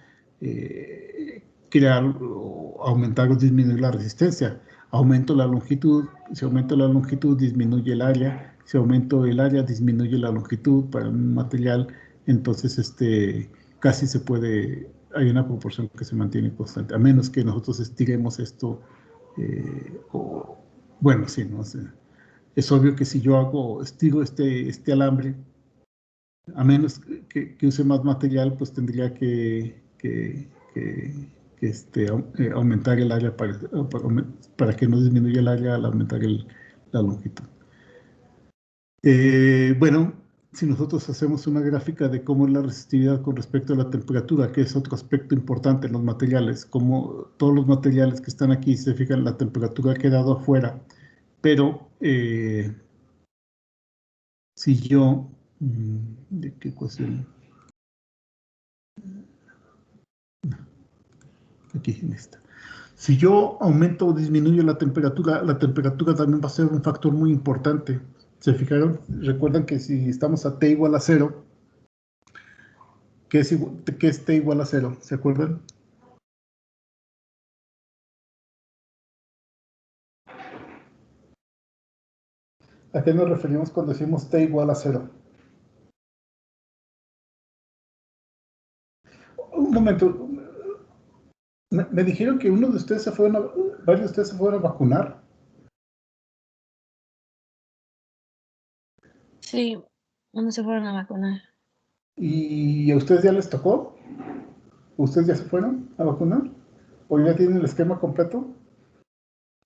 crear o aumentar o disminuir la resistencia. Aumento la longitud, si aumento la longitud disminuye el área, si aumento el área disminuye la longitud para un material, entonces casi se puede, hay una proporción que se mantiene constante, a menos que nosotros estiremos esto, bueno, sí, no sé. Es obvio que si yo estiro este alambre, a menos que use más material, pues tendría que aumentar el área para que no disminuya el área al aumentar la longitud. Bueno, si nosotros hacemos una gráfica de cómo es la resistividad con respecto a la temperatura, que es otro aspecto importante en los materiales, como todos los materiales que están aquí, se fijan, la temperatura ha quedado afuera, pero si yo, ¿de qué ecuación? Aquí en esta. Si yo aumento o disminuyo la temperatura también va a ser un factor muy importante. ¿Se fijaron? Recuerdan que si estamos a T igual a 0, ¿qué es T igual a 0? ¿Se acuerdan? ¿A qué nos referimos cuando decimos T igual a 0? Un momento. Me dijeron que varios de ustedes se fueron a vacunar. Sí, uno se fueron a vacunar. ¿Y a ustedes ya les tocó? ¿Ustedes ya se fueron a vacunar? ¿O ya tienen el esquema completo?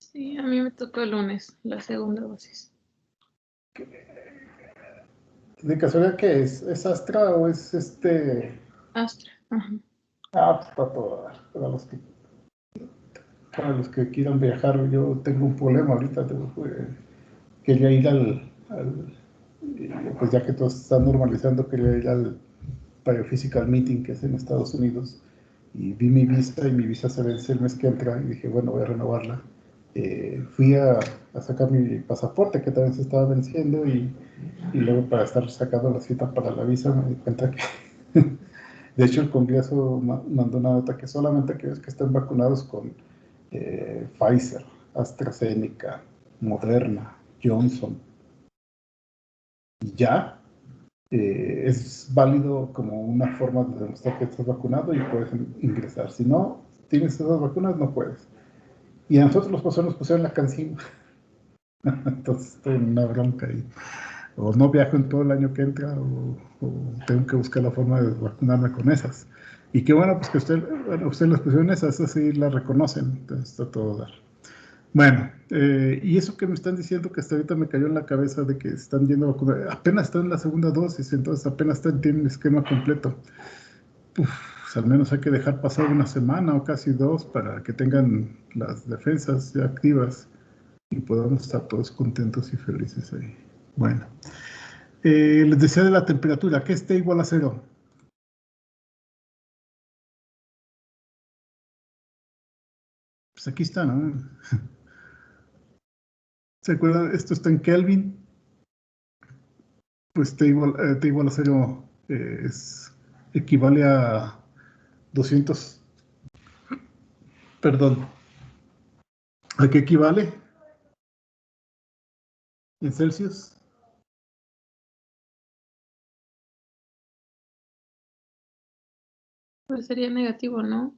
Sí, a mí me tocó el lunes la segunda dosis. ¿De casualidad qué es? ¿Es Astra o es Astra. Ajá. Pues está todo dar. Para los que quieran viajar, yo tengo un problema ahorita. Quería ir pues ya que todo se está normalizando, quería ir al Biophysical Meeting, que es en Estados Unidos, y vi mi visa, y mi visa se vence el mes que entra, y dije, bueno, voy a renovarla. Fui a sacar mi pasaporte, que también se estaba venciendo, y luego para estar sacando la cita para la visa, me di cuenta que, de hecho, el Congreso mandó una nota que solamente aquellos que estén vacunados con Pfizer, AstraZeneca, Moderna, Johnson, ya es válido como una forma de demostrar que estás vacunado y puedes ingresar. Si no tienes esas vacunas, no puedes. Y a nosotros los pasajeros nos pusieron la cancina. Entonces estoy en una bronca ahí. O no viajo en todo el año que entra, o tengo que buscar la forma de vacunarme con esas. Y qué bueno, pues que usted las pusieron esas sí las reconocen. Entonces está todo dar. Bueno, y eso que me están diciendo que hasta ahorita me cayó en la cabeza de que están yendo a vacunar, apenas están en la segunda dosis, entonces apenas tienen el esquema completo. Pues al menos hay que dejar pasar una semana o casi 2 para que tengan las defensas ya activas y podamos estar todos contentos y felices ahí. Bueno, les decía de la temperatura, que esté igual a 0. Pues aquí está, ¿no? ¿Se acuerdan? Esto está en Kelvin. Pues T igual a 0 equivale a 200. Perdón. ¿A qué equivale? ¿En Celsius? Pues sería negativo, ¿no?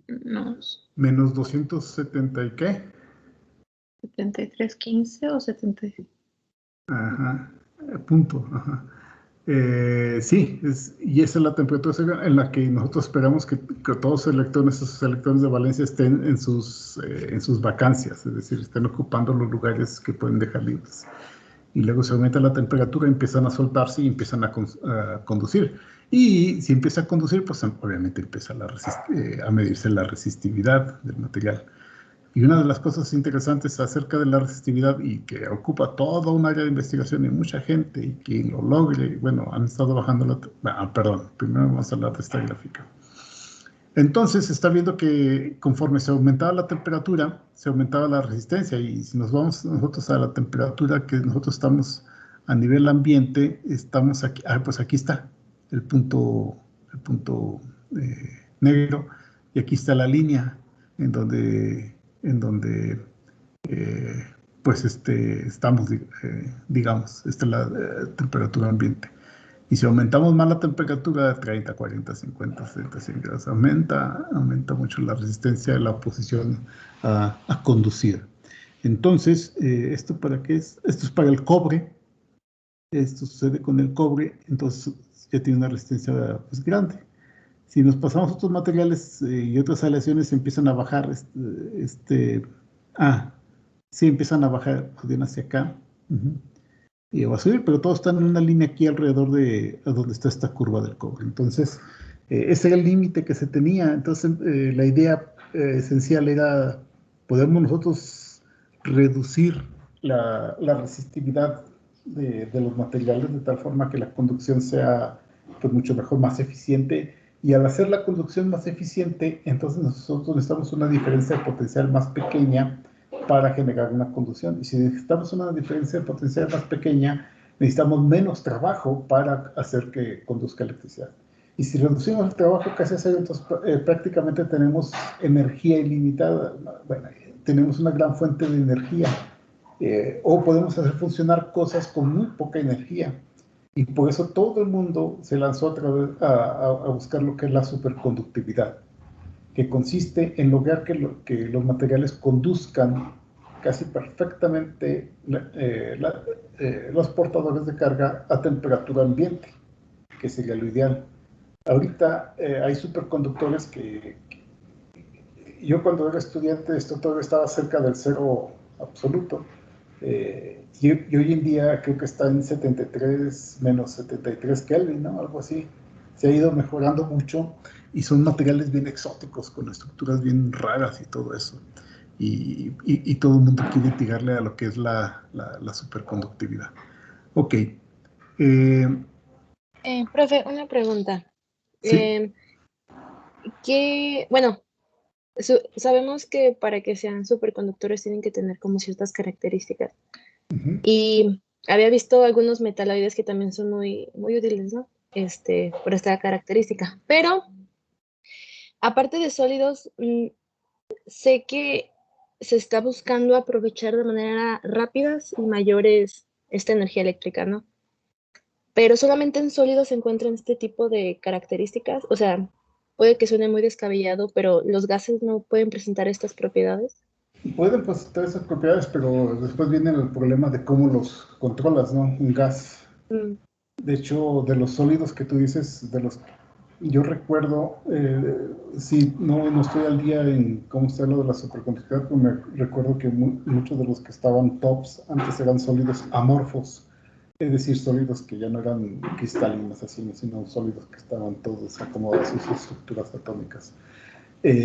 No, Menos 270 y qué. 73.15 o 70. Ajá. Punto. Ajá. Sí, y esa es la temperatura en la que nosotros esperamos que todos esos electrones de valencia estén en sus vacancias, es decir, estén ocupando los lugares que pueden dejar libres. Y luego se aumenta la temperatura, empiezan a soltarse y empiezan a conducir. Y si empieza a conducir, pues obviamente empieza a medirse la resistividad del material. Y una de las cosas interesantes acerca de la resistividad y que ocupa toda un área de investigación y mucha gente y que lo logre, bueno, han estado bajando perdón, primero vamos a hablar de esta gráfica. Entonces se está viendo que conforme se aumentaba la temperatura, se aumentaba la resistencia, y si nos vamos nosotros a la temperatura que nosotros estamos a nivel ambiente, estamos aquí, pues aquí está el punto negro, y aquí está la línea en donde pues estamos, digamos, esta es la temperatura ambiente. Y si aumentamos más la temperatura de 30, 40, 50, 60, 100 grados, aumenta mucho la resistencia de la oposición a conducir. Entonces, ¿esto para qué es? Esto es para el cobre. Esto sucede con el cobre, entonces ya tiene una resistencia pues, grande. Si nos pasamos a otros materiales y otras aleaciones, empiezan a bajar, sí, empiezan a bajar, vienen hacia acá. Y va a subir, pero todos están en una línea aquí alrededor de donde está esta curva del cobre. Entonces, ese era el límite que se tenía. Entonces, la idea esencial era, podemos nosotros reducir la resistividad de los materiales de tal forma que la conducción sea pues, mucho mejor, más eficiente, Y al hacer la conducción más eficiente, entonces nosotros necesitamos una diferencia de potencial más pequeña para generar una conducción. Y si necesitamos una diferencia de potencial más pequeña, necesitamos menos trabajo para hacer que conduzca electricidad. Y si reducimos el trabajo que hace hacer, entonces prácticamente tenemos energía ilimitada. Bueno, tenemos una gran fuente de energía. O podemos hacer funcionar cosas con muy poca energía. Y por eso todo el mundo se lanzó a buscar lo que es la superconductividad, que consiste en lograr que los materiales conduzcan casi perfectamente los portadores de carga a temperatura ambiente, que sería lo ideal. Ahorita hay superconductores que yo cuando era estudiante esto todavía estaba cerca del cero absoluto. Y hoy en día creo que está en 73 menos 73 Kelvin, ¿no? Algo así. Se ha ido mejorando mucho y son materiales bien exóticos, con estructuras bien raras y todo eso. Y todo el mundo quiere tirarle a lo que es la superconductividad. Ok. Profe, una pregunta. Sí. Bueno, sabemos que para que sean superconductores tienen que tener como ciertas características. Uh-huh. Y había visto algunos metaloides que también son muy, muy útiles, ¿no? Por esta característica. Pero, aparte de sólidos, sé que se está buscando aprovechar de manera rápidas y mayores esta energía eléctrica, ¿no? Pero solamente en sólidos se encuentran este tipo de características. O sea, puede que suene muy descabellado, pero los gases no pueden presentar estas propiedades. Pueden presentar esas propiedades, pero después viene el problema de cómo los controlas, ¿no? Un gas. De hecho, de los sólidos que tú dices, yo recuerdo, sí, no estoy al día en cómo está lo de la superconductividad, pero me recuerdo que muchos de los que estaban tops antes eran sólidos amorfos, es decir, sólidos que ya no eran cristalinos así, sino sólidos que estaban todos acomodados en sus estructuras atómicas.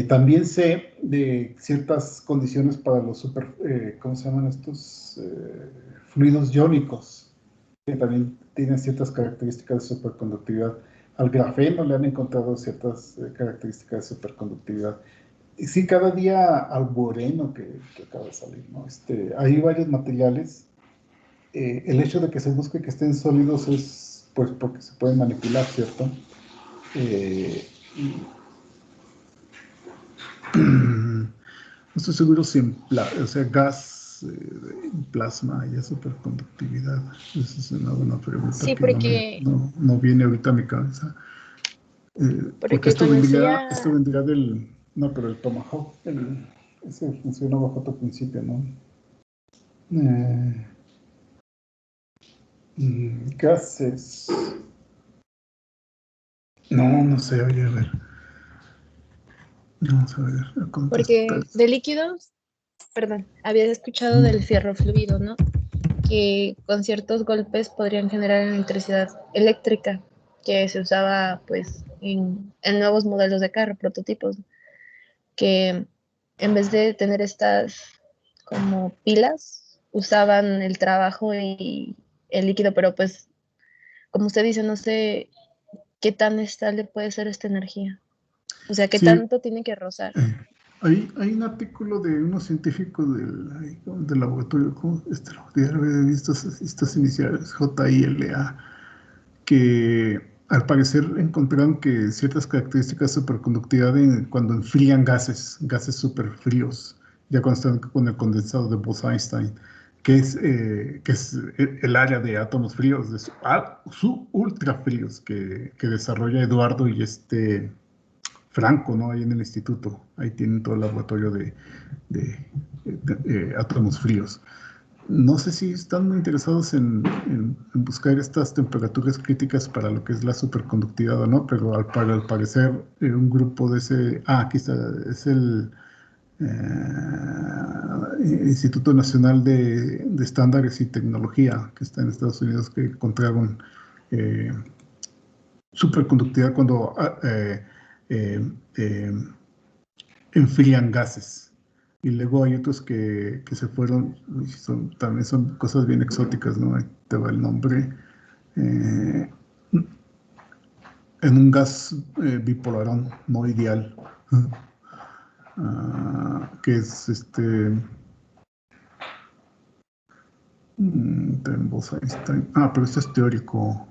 También sé de ciertas condiciones para los ¿cómo se llaman estos? Fluidos iónicos, que también tienen ciertas características de superconductividad. Al grafeno le han encontrado ciertas características de superconductividad. Y sí, cada día al boreno que acaba de salir, ¿no? Hay varios materiales. El hecho de que se busque que estén sólidos es pues porque se pueden manipular, ¿cierto? No estoy seguro si gas, plasma y superconductividad. Esa es una buena pregunta, sí, que porque no viene ahorita a mi cabeza. Porque esto vendría del... No, pero el Tomahawk, ese funciona bajo otro principio, ¿no? Gases. No sé, oye, a ver. Vamos a ver, a contestar. Porque de líquidos, perdón, había escuchado del fierro fluido, ¿no? Que con ciertos golpes podrían generar electricidad eléctrica, que se usaba pues en nuevos modelos de carro, prototipos, que en vez de tener estas como pilas, usaban el trabajo y el líquido, pero pues como usted dice, no sé qué tan estable puede ser esta energía. O sea, qué tanto tiene que rozar. Hay un artículo de unos científicos del laboratorio, ya lo había visto estas iniciales, JILA, que al parecer encontraron que ciertas características de superconductividad cuando enfrían gases súper fríos, ya cuando están con el condensado de Bose-Einstein, que es el área de átomos fríos, de ultra fríos que desarrolla Eduardo y Franco, ¿no? Ahí en el instituto, ahí tienen todo el laboratorio de átomos fríos. No sé si están muy interesados en buscar estas temperaturas críticas para lo que es la superconductividad o no, pero al parecer un grupo de ese... aquí está, es el Instituto Nacional de Estándares y Tecnología, que está en Estados Unidos, que encontraron superconductividad cuando enfrían gases. Y luego hay otros que se fueron, también son cosas bien exóticas, ¿no? Ahí te va el nombre. en un gas bipolarón no ideal, que es Bose-Einstein. Pero este es teórico.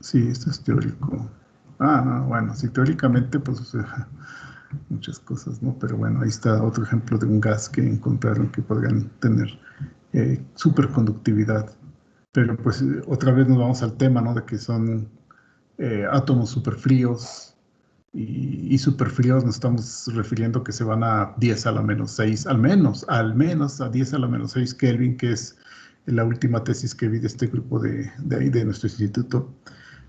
Sí, este es teórico. No, bueno, sí, teóricamente, pues, muchas cosas, ¿no? Pero bueno, ahí está otro ejemplo de un gas que encontraron que podrían tener superconductividad. Pero pues otra vez nos vamos al tema, ¿no? De que son átomos superfríos y superfríos nos estamos refiriendo que se van a 10 a la menos 6, al menos a 10 a la menos 6 Kelvin, que es la última tesis que vi de este grupo de ahí, de nuestro instituto.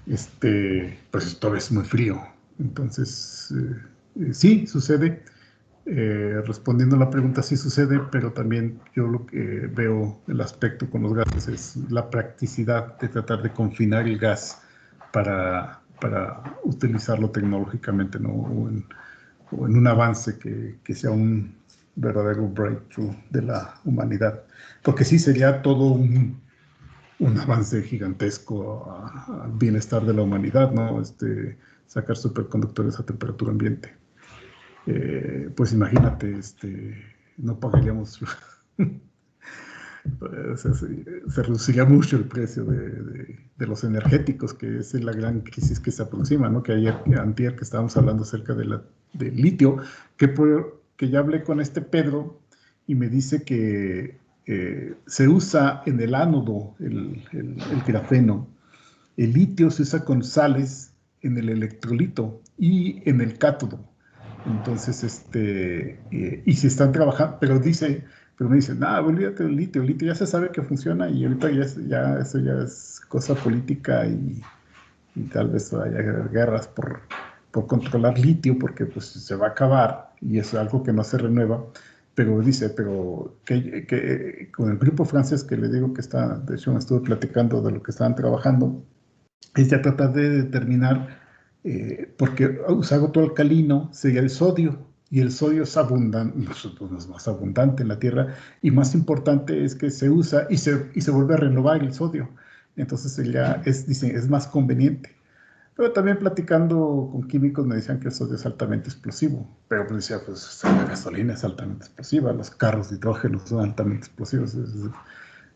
Pues esto es muy frío. Entonces, sí, sucede. Respondiendo a la pregunta, sí sucede, pero también yo lo que veo el aspecto con los gases es la practicidad de tratar de confinar el gas para utilizarlo tecnológicamente, ¿no? O en un avance que sea un verdadero breakthrough de la humanidad. Porque sí sería todo un avance gigantesco al bienestar de la humanidad, ¿no? Sacar superconductores a temperatura ambiente. Pues imagínate, no pagaríamos, se reduciría mucho el precio de los energéticos, que es la gran crisis que se aproxima, ¿no? Que antier que estábamos hablando acerca del litio, que ya hablé con Pedro y me dice que se usa en el ánodo el grafeno. El litio se usa con sales en el electrolito y en el cátodo. Entonces, y se están trabajando, pero me dicen, olvídate del litio, el litio ya se sabe que funciona y ahorita ya eso ya es cosa política y tal vez haya guerras por controlar litio porque pues se va a acabar y es algo que no se renueva. Pero que con el grupo francés que le digo que está, de hecho me estuve platicando de lo que estaban trabajando, es ya tratar de determinar, porque usar otro alcalino sería el sodio, y el sodio es abundante, es más abundante en la Tierra, y más importante es que se usa y se vuelve a renovar el sodio. Entonces dicen, es más conveniente. Pero también platicando con químicos me decían que el sodio es altamente explosivo. Pero pues decía, pues la gasolina es altamente explosiva, los carros de hidrógeno son altamente explosivos.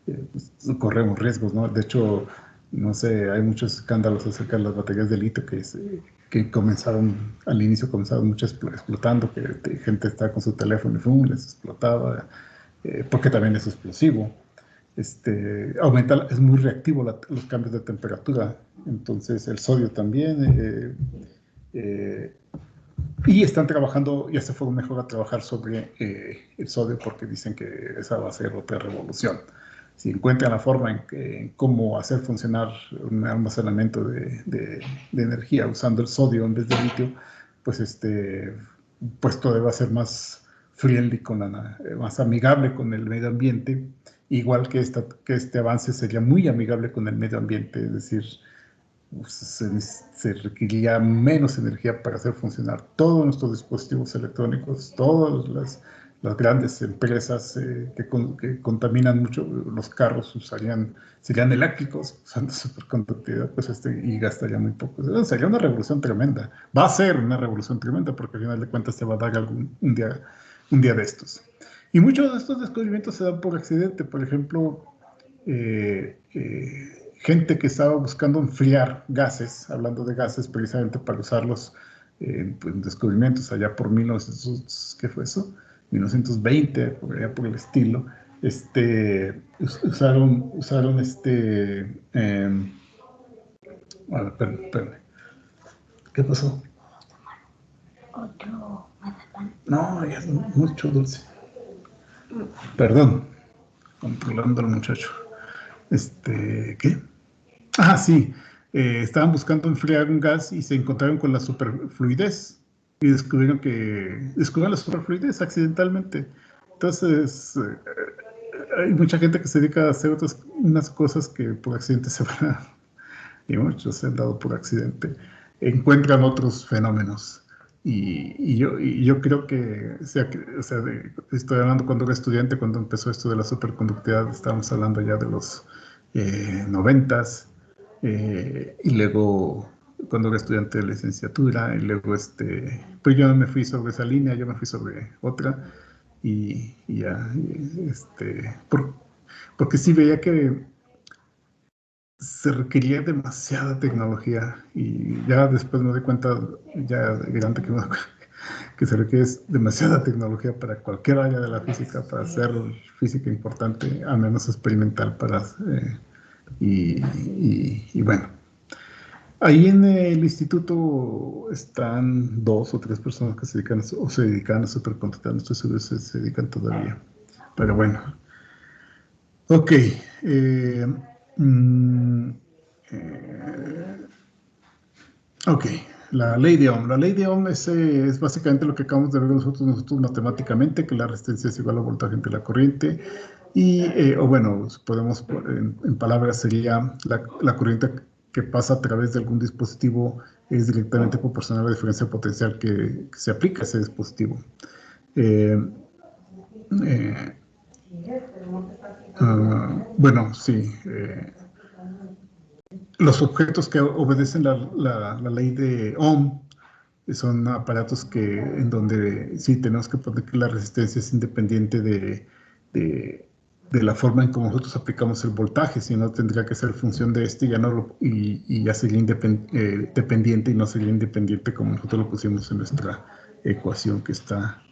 Pues, corremos riesgos, ¿no? De hecho, no sé, hay muchos escándalos acerca de las baterías de litio que al inicio comenzaron mucho explotando, que gente estaba con su teléfono y les explotaba, porque también es explosivo. Es muy reactivo los cambios de temperatura, entonces el sodio también, y están trabajando, ya se fueron mejor a trabajar sobre el sodio porque dicen que esa va a ser otra revolución. Si encuentran la forma en cómo hacer funcionar un almacenamiento de energía usando el sodio en vez de litio, pues pues todo va a ser más friendly, más amigable con el medio ambiente, igual que este avance sería muy amigable con el medio ambiente, es decir, se requeriría menos energía para hacer funcionar todos nuestros dispositivos electrónicos, todas las grandes empresas que contaminan mucho, los carros serían eléctricos usando superconductividad, pues y gastaría muy poco. Sería una revolución tremenda. Va a ser una revolución tremenda porque al final de cuentas se va a dar un día de estos. Y muchos de estos descubrimientos se dan por accidente. Por ejemplo, gente que estaba buscando enfriar gases, hablando de gases precisamente para usarlos en descubrimientos allá por 1900, ¿qué fue eso? 1920, por allá por el estilo, usaron espérame. ¿Qué pasó? Otro mazapán. No, ya es mucho dulce. Perdón, controlando al muchacho. ¿Qué? Sí, estaban buscando enfriar un gas y se encontraron con la superfluidez y descubrieron la superfluidez accidentalmente. Entonces, hay mucha gente que se dedica a hacer unas cosas que por accidente se van y muchos se han dado por accidente, encuentran otros fenómenos. Y yo creo que, estoy hablando cuando era estudiante, cuando empezó esto de la superconductividad, estábamos hablando ya de los 90s, y luego cuando era estudiante de licenciatura, y luego pues yo me fui sobre esa línea, yo me fui sobre otra, y ya, porque sí veía que se requería demasiada tecnología, y ya después me doy cuenta, ya de grande, que se requiere demasiada tecnología para cualquier área de la física, para hacer física importante, al menos experimental, y bueno. Ahí en el instituto están 2 o 3 personas que se dedican o se dedican a supercomputar, no estoy seguro si se dedican todavía, pero bueno. Ok. Ok, la ley de Ohm. La ley de Ohm es básicamente lo que acabamos de ver nosotros matemáticamente, que la resistencia es igual al voltaje entre la corriente, y, o bueno, podemos, en palabras, sería la corriente que pasa a través de algún dispositivo es directamente proporcional a la diferencia potencial que se aplica a ese dispositivo. Bueno, sí. Los objetos que obedecen la ley de Ohm son aparatos en donde sí tenemos que poner que la resistencia es independiente de la forma en cómo nosotros aplicamos el voltaje, si no tendría que ser función de ya no y ya sería dependiente, y no sería independiente como nosotros lo pusimos en nuestra ecuación, que está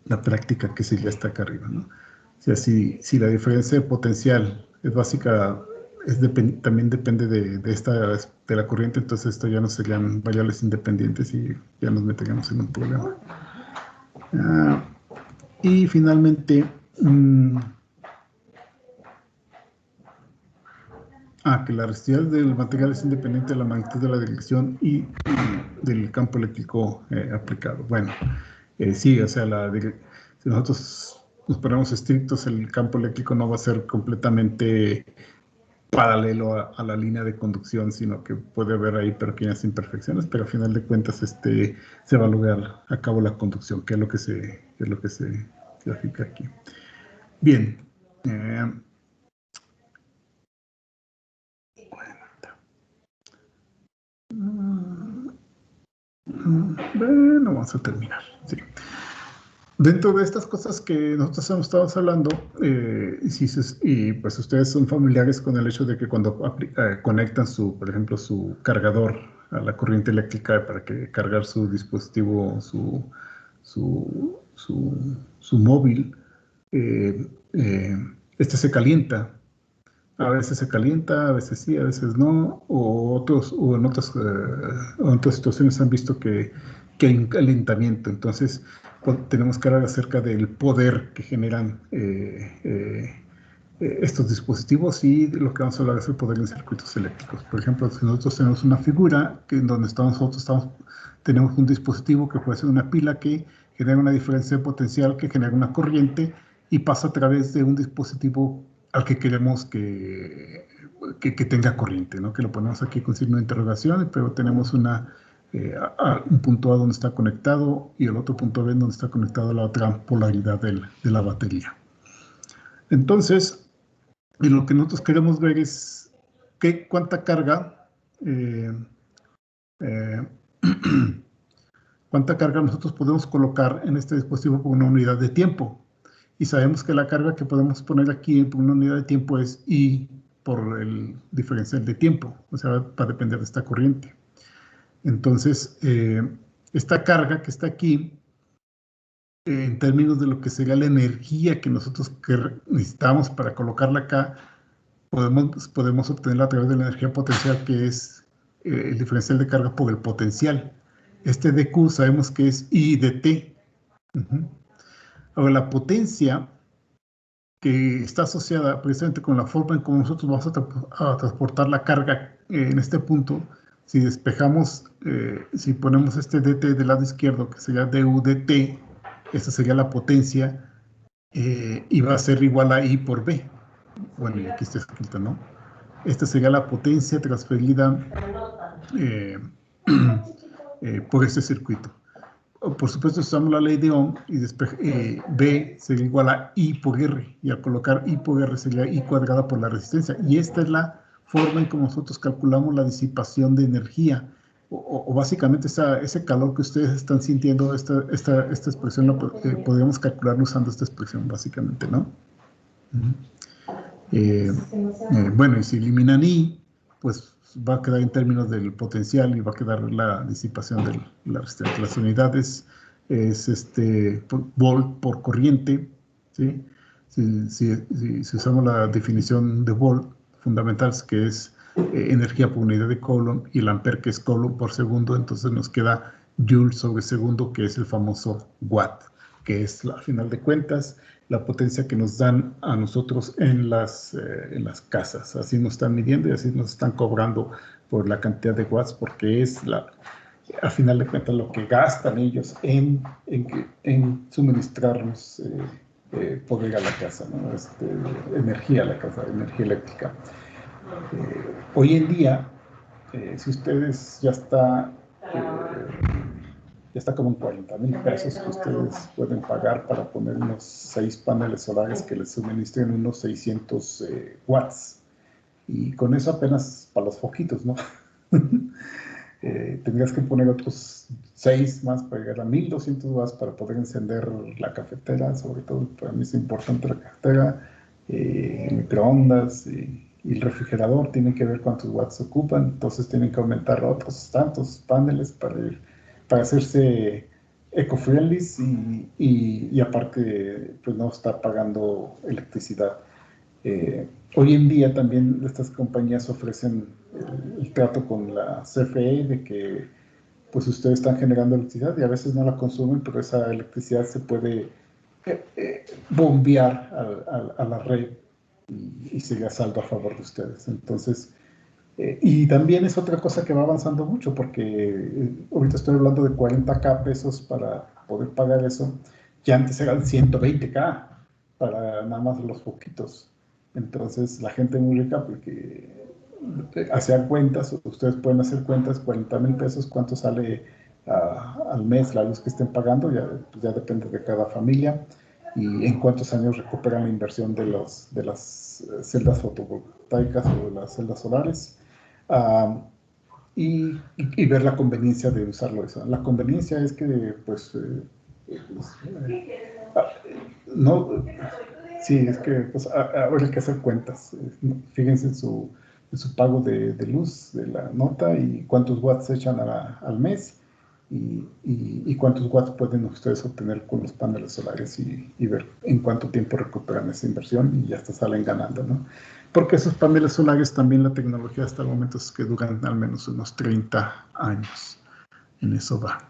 la práctica, que sería está acá arriba, ¿no? O sea, si la diferencia de potencial es básica, también depende de la corriente, entonces esto ya no serían variables independientes y ya nos meteríamos en un problema. Y finalmente, que la resistividad del material es independiente de la magnitud de la dirección y del campo eléctrico aplicado. Bueno, sí, o sea, si nosotros nos ponemos estrictos, el campo eléctrico no va a ser completamente paralelo a la línea de conducción, sino que puede haber ahí pequeñas imperfecciones, pero al final de cuentas se va a lograr a cabo la conducción, que es lo que se grafica aquí. Bien. Bueno, vamos a terminar. Sí. Dentro de estas cosas que nosotros hemos estado hablando, y pues ustedes son familiares con el hecho de que cuando conectan por ejemplo, su cargador a la corriente eléctrica para cargar su dispositivo, su móvil, se calienta. A veces se calienta, a veces sí, a veces no, o en otras situaciones han visto que hay un calentamiento. Entonces, tenemos que hablar acerca del poder que generan estos dispositivos, y lo que vamos a hablar es el poder en circuitos eléctricos. Por ejemplo, si nosotros tenemos una figura en donde tenemos un dispositivo que puede ser una pila que genera una diferencia de potencial, que genera una corriente y pasa a través de un dispositivo al que queremos que tenga corriente, ¿no? Que lo ponemos aquí con signo de interrogación, pero tenemos un punto A donde está conectado y el otro punto B donde está conectado a la otra polaridad de la batería. Entonces, lo que nosotros queremos ver es cuánta carga nosotros podemos colocar en este dispositivo por una unidad de tiempo. Y sabemos que la carga que podemos poner aquí por una unidad de tiempo es I por el diferencial de tiempo, o sea, va a depender de esta corriente. Entonces, esta carga que está aquí, en términos de lo que sería la energía que nosotros necesitamos para colocarla acá, podemos obtenerla a través de la energía potencial, que es el diferencial de carga por el potencial. Este dQ sabemos que es I de T. Ahora, la potencia que está asociada precisamente con la forma en cómo nosotros vamos a transportar la carga en este punto, si despejamos, si ponemos este dt del lado izquierdo, que sería du dt, esta sería la potencia, y va a ser igual a I por B. Bueno, y aquí está escrito, ¿no? Esta sería la potencia transferida por este circuito. Por supuesto, usamos la ley de Ohm, y B sería igual a I por R, y al colocar I por R sería I cuadrada por la resistencia, y esta es la forma en que nosotros calculamos la disipación de energía, o básicamente ese calor que ustedes están sintiendo, esta expresión podríamos calcularlo usando esta expresión, básicamente, ¿no? Bueno, y si eliminan I, pues va a quedar en términos del potencial y va a quedar la disipación de las unidades, es volt por corriente, ¿sí? Si usamos la definición de volt fundamental, que es energía por unidad de Coulomb, y el ampere, que es Coulomb por segundo, entonces nos queda Joule sobre segundo, que es el famoso watt, que es, a final de cuentas, la potencia que nos dan a nosotros en las casas. Así nos están midiendo y así nos están cobrando por la cantidad de watts, porque es, a final de cuentas, lo que gastan ellos en suministrarnos poder a la casa, ¿no? Energía a la casa, energía eléctrica. Hoy en día, si ustedes ya está como en 40,000 pesos que ustedes pueden pagar para poner unos 6 paneles solares que les suministren unos 600 watts. Y con eso apenas para los foquitos, ¿no? Tendrías que poner otros 6 más para llegar a 1200 watts para poder encender la cafetera. Sobre todo para mí es importante la cafetera, el microondas y el refrigerador. Tienen que ver cuántos watts ocupan, entonces tienen que aumentar otros tantos paneles para hacerse eco-friendly y aparte pues no estar pagando electricidad. Hoy en día también estas compañías ofrecen el trato con la CFE de que pues ustedes están generando electricidad y a veces no la consumen, pero esa electricidad se puede bombear a la red y sigue a saldo a favor de ustedes. Entonces, y también es otra cosa que va avanzando mucho, porque ahorita estoy hablando de 40K pesos para poder pagar eso, que antes eran 120K para nada más los poquitos. Entonces la gente muy rica, porque hacía cuentas, ustedes pueden hacer cuentas, 40,000 pesos, ¿cuánto sale al mes la luz que estén pagando? Ya depende de cada familia, y en cuántos años recuperan la inversión de las celdas fotovoltaicas o de las celdas solares. Y ver la conveniencia de usarlo eso. La conveniencia es que, pues, no, sí, es que pues, ahora hay que hacer cuentas. Fíjense en su pago de luz, de la nota, y cuántos watts echan al mes, y cuántos watts pueden ustedes obtener con los paneles solares, y ver en cuánto tiempo recuperan esa inversión, y ya hasta salen ganando, ¿no? Porque esos paneles solares también, la tecnología hasta el momento es que duran al menos unos 30 años. En eso va.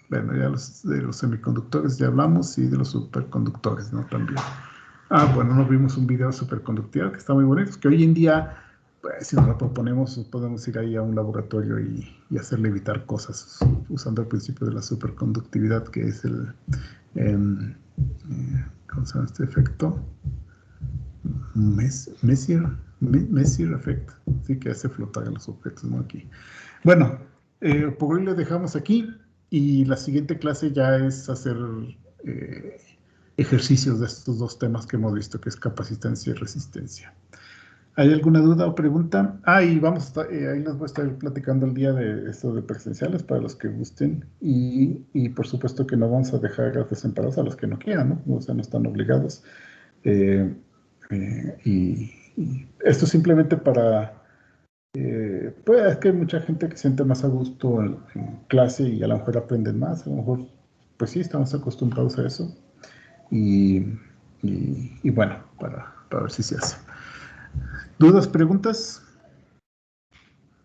Bueno, ya de los semiconductores ya hablamos, y de los superconductores, ¿no? También. Bueno, nos vimos un video de superconductividad que está muy bonito, que hoy en día, pues, si nos lo proponemos, podemos ir ahí a un laboratorio y hacerle evitar cosas usando el principio de la superconductividad, que es ¿cómo se llama este efecto? Messier effect, sí, que hace flotar a los objetos, ¿no? Aquí. Bueno, por hoy le dejamos aquí, y la siguiente clase ya es hacer ejercicios de estos dos temas que hemos visto, que es capacitancia y resistencia. ¿Hay alguna duda o pregunta? Y vamos a estar, ahí les voy a estar platicando el día de esto de presenciales para los que gusten, y por supuesto que no vamos a dejar desamparados a los que no quieran, ¿no? O sea, no están obligados. Y esto simplemente para, pues es que hay mucha gente que siente más a gusto en clase y a lo mejor aprenden más, a lo mejor, pues sí, estamos acostumbrados a eso, y bueno, para ver si se hace. ¿Dudas, preguntas?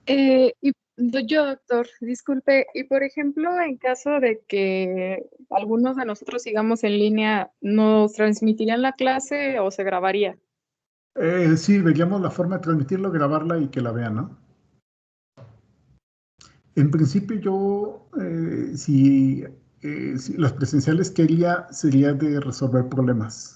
Yo, doctor, disculpe, y por ejemplo, en caso de que algunos de nosotros sigamos en línea, ¿nos transmitirían la clase o se grabaría? Sí, veríamos la forma de transmitirlo, grabarla y que la vean, ¿no? En principio yo, si las presenciales quería, sería de resolver problemas.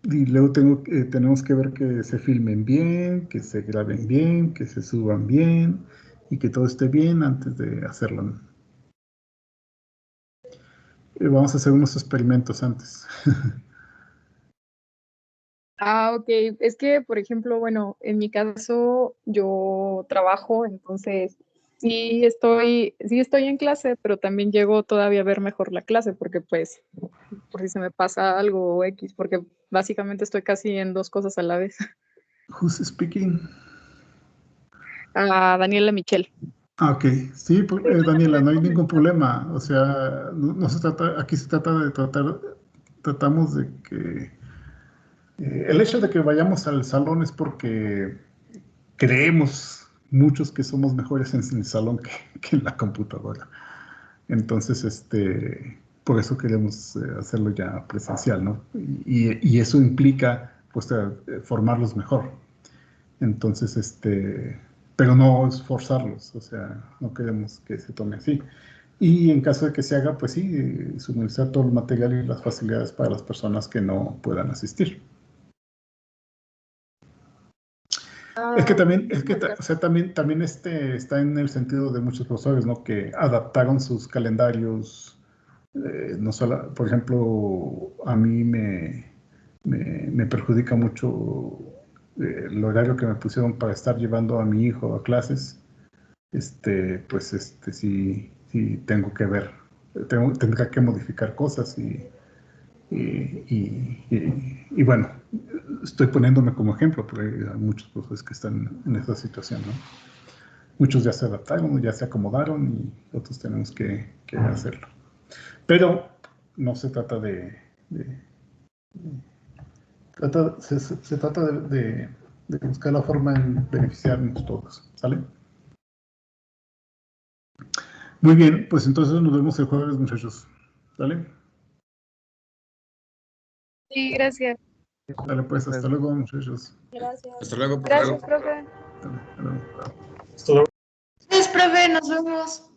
Y luego tenemos que ver que se filmen bien, que se graben bien, que se suban bien, y que todo esté bien antes de hacerlo, ¿no? Vamos a hacer unos experimentos antes. Ah, ok. Es que, por ejemplo, bueno, en mi caso yo trabajo, entonces sí estoy en clase, pero también llego todavía a ver mejor la clase, porque pues, por si se me pasa algo o X, porque básicamente estoy casi en dos cosas a la vez. Who's speaking? A Daniela Michel. Ah, ok. Sí, Daniela, no hay ningún problema. O sea, no se trata, aquí se trata de tratamos de que el hecho de que vayamos al salón es porque creemos muchos que somos mejores en el salón que en la computadora. Entonces, por eso queremos hacerlo ya presencial, ¿no? Y eso implica, pues, formarlos mejor. Entonces, pero no es forzarlos, o sea, no queremos que se tome así. Y en caso de que se haga, pues sí, suministrar todo el material y las facilidades para las personas que no puedan asistir. Es que también, o sea, también está en el sentido de muchos profesores, ¿no? Que adaptaron sus calendarios, no solo, por ejemplo, a mí me perjudica mucho el horario que me pusieron para estar llevando a mi hijo a clases. Pues sí tengo que ver, tendrá que modificar cosas y bueno, estoy poniéndome como ejemplo, porque hay muchos profesores que están en esa situación, ¿no? Muchos ya se adaptaron, ya se acomodaron y otros tenemos que hacerlo. Pero no se trata se trata de buscar la forma en beneficiarnos todos, ¿sale? Muy bien, pues entonces nos vemos el jueves, muchachos, ¿sale? Sí, gracias. Dale, pues, hasta luego, muchachos. Gracias. Hasta luego, profe. Gracias, profe. Hasta luego. Hasta luego. Gracias, profe, nos vemos.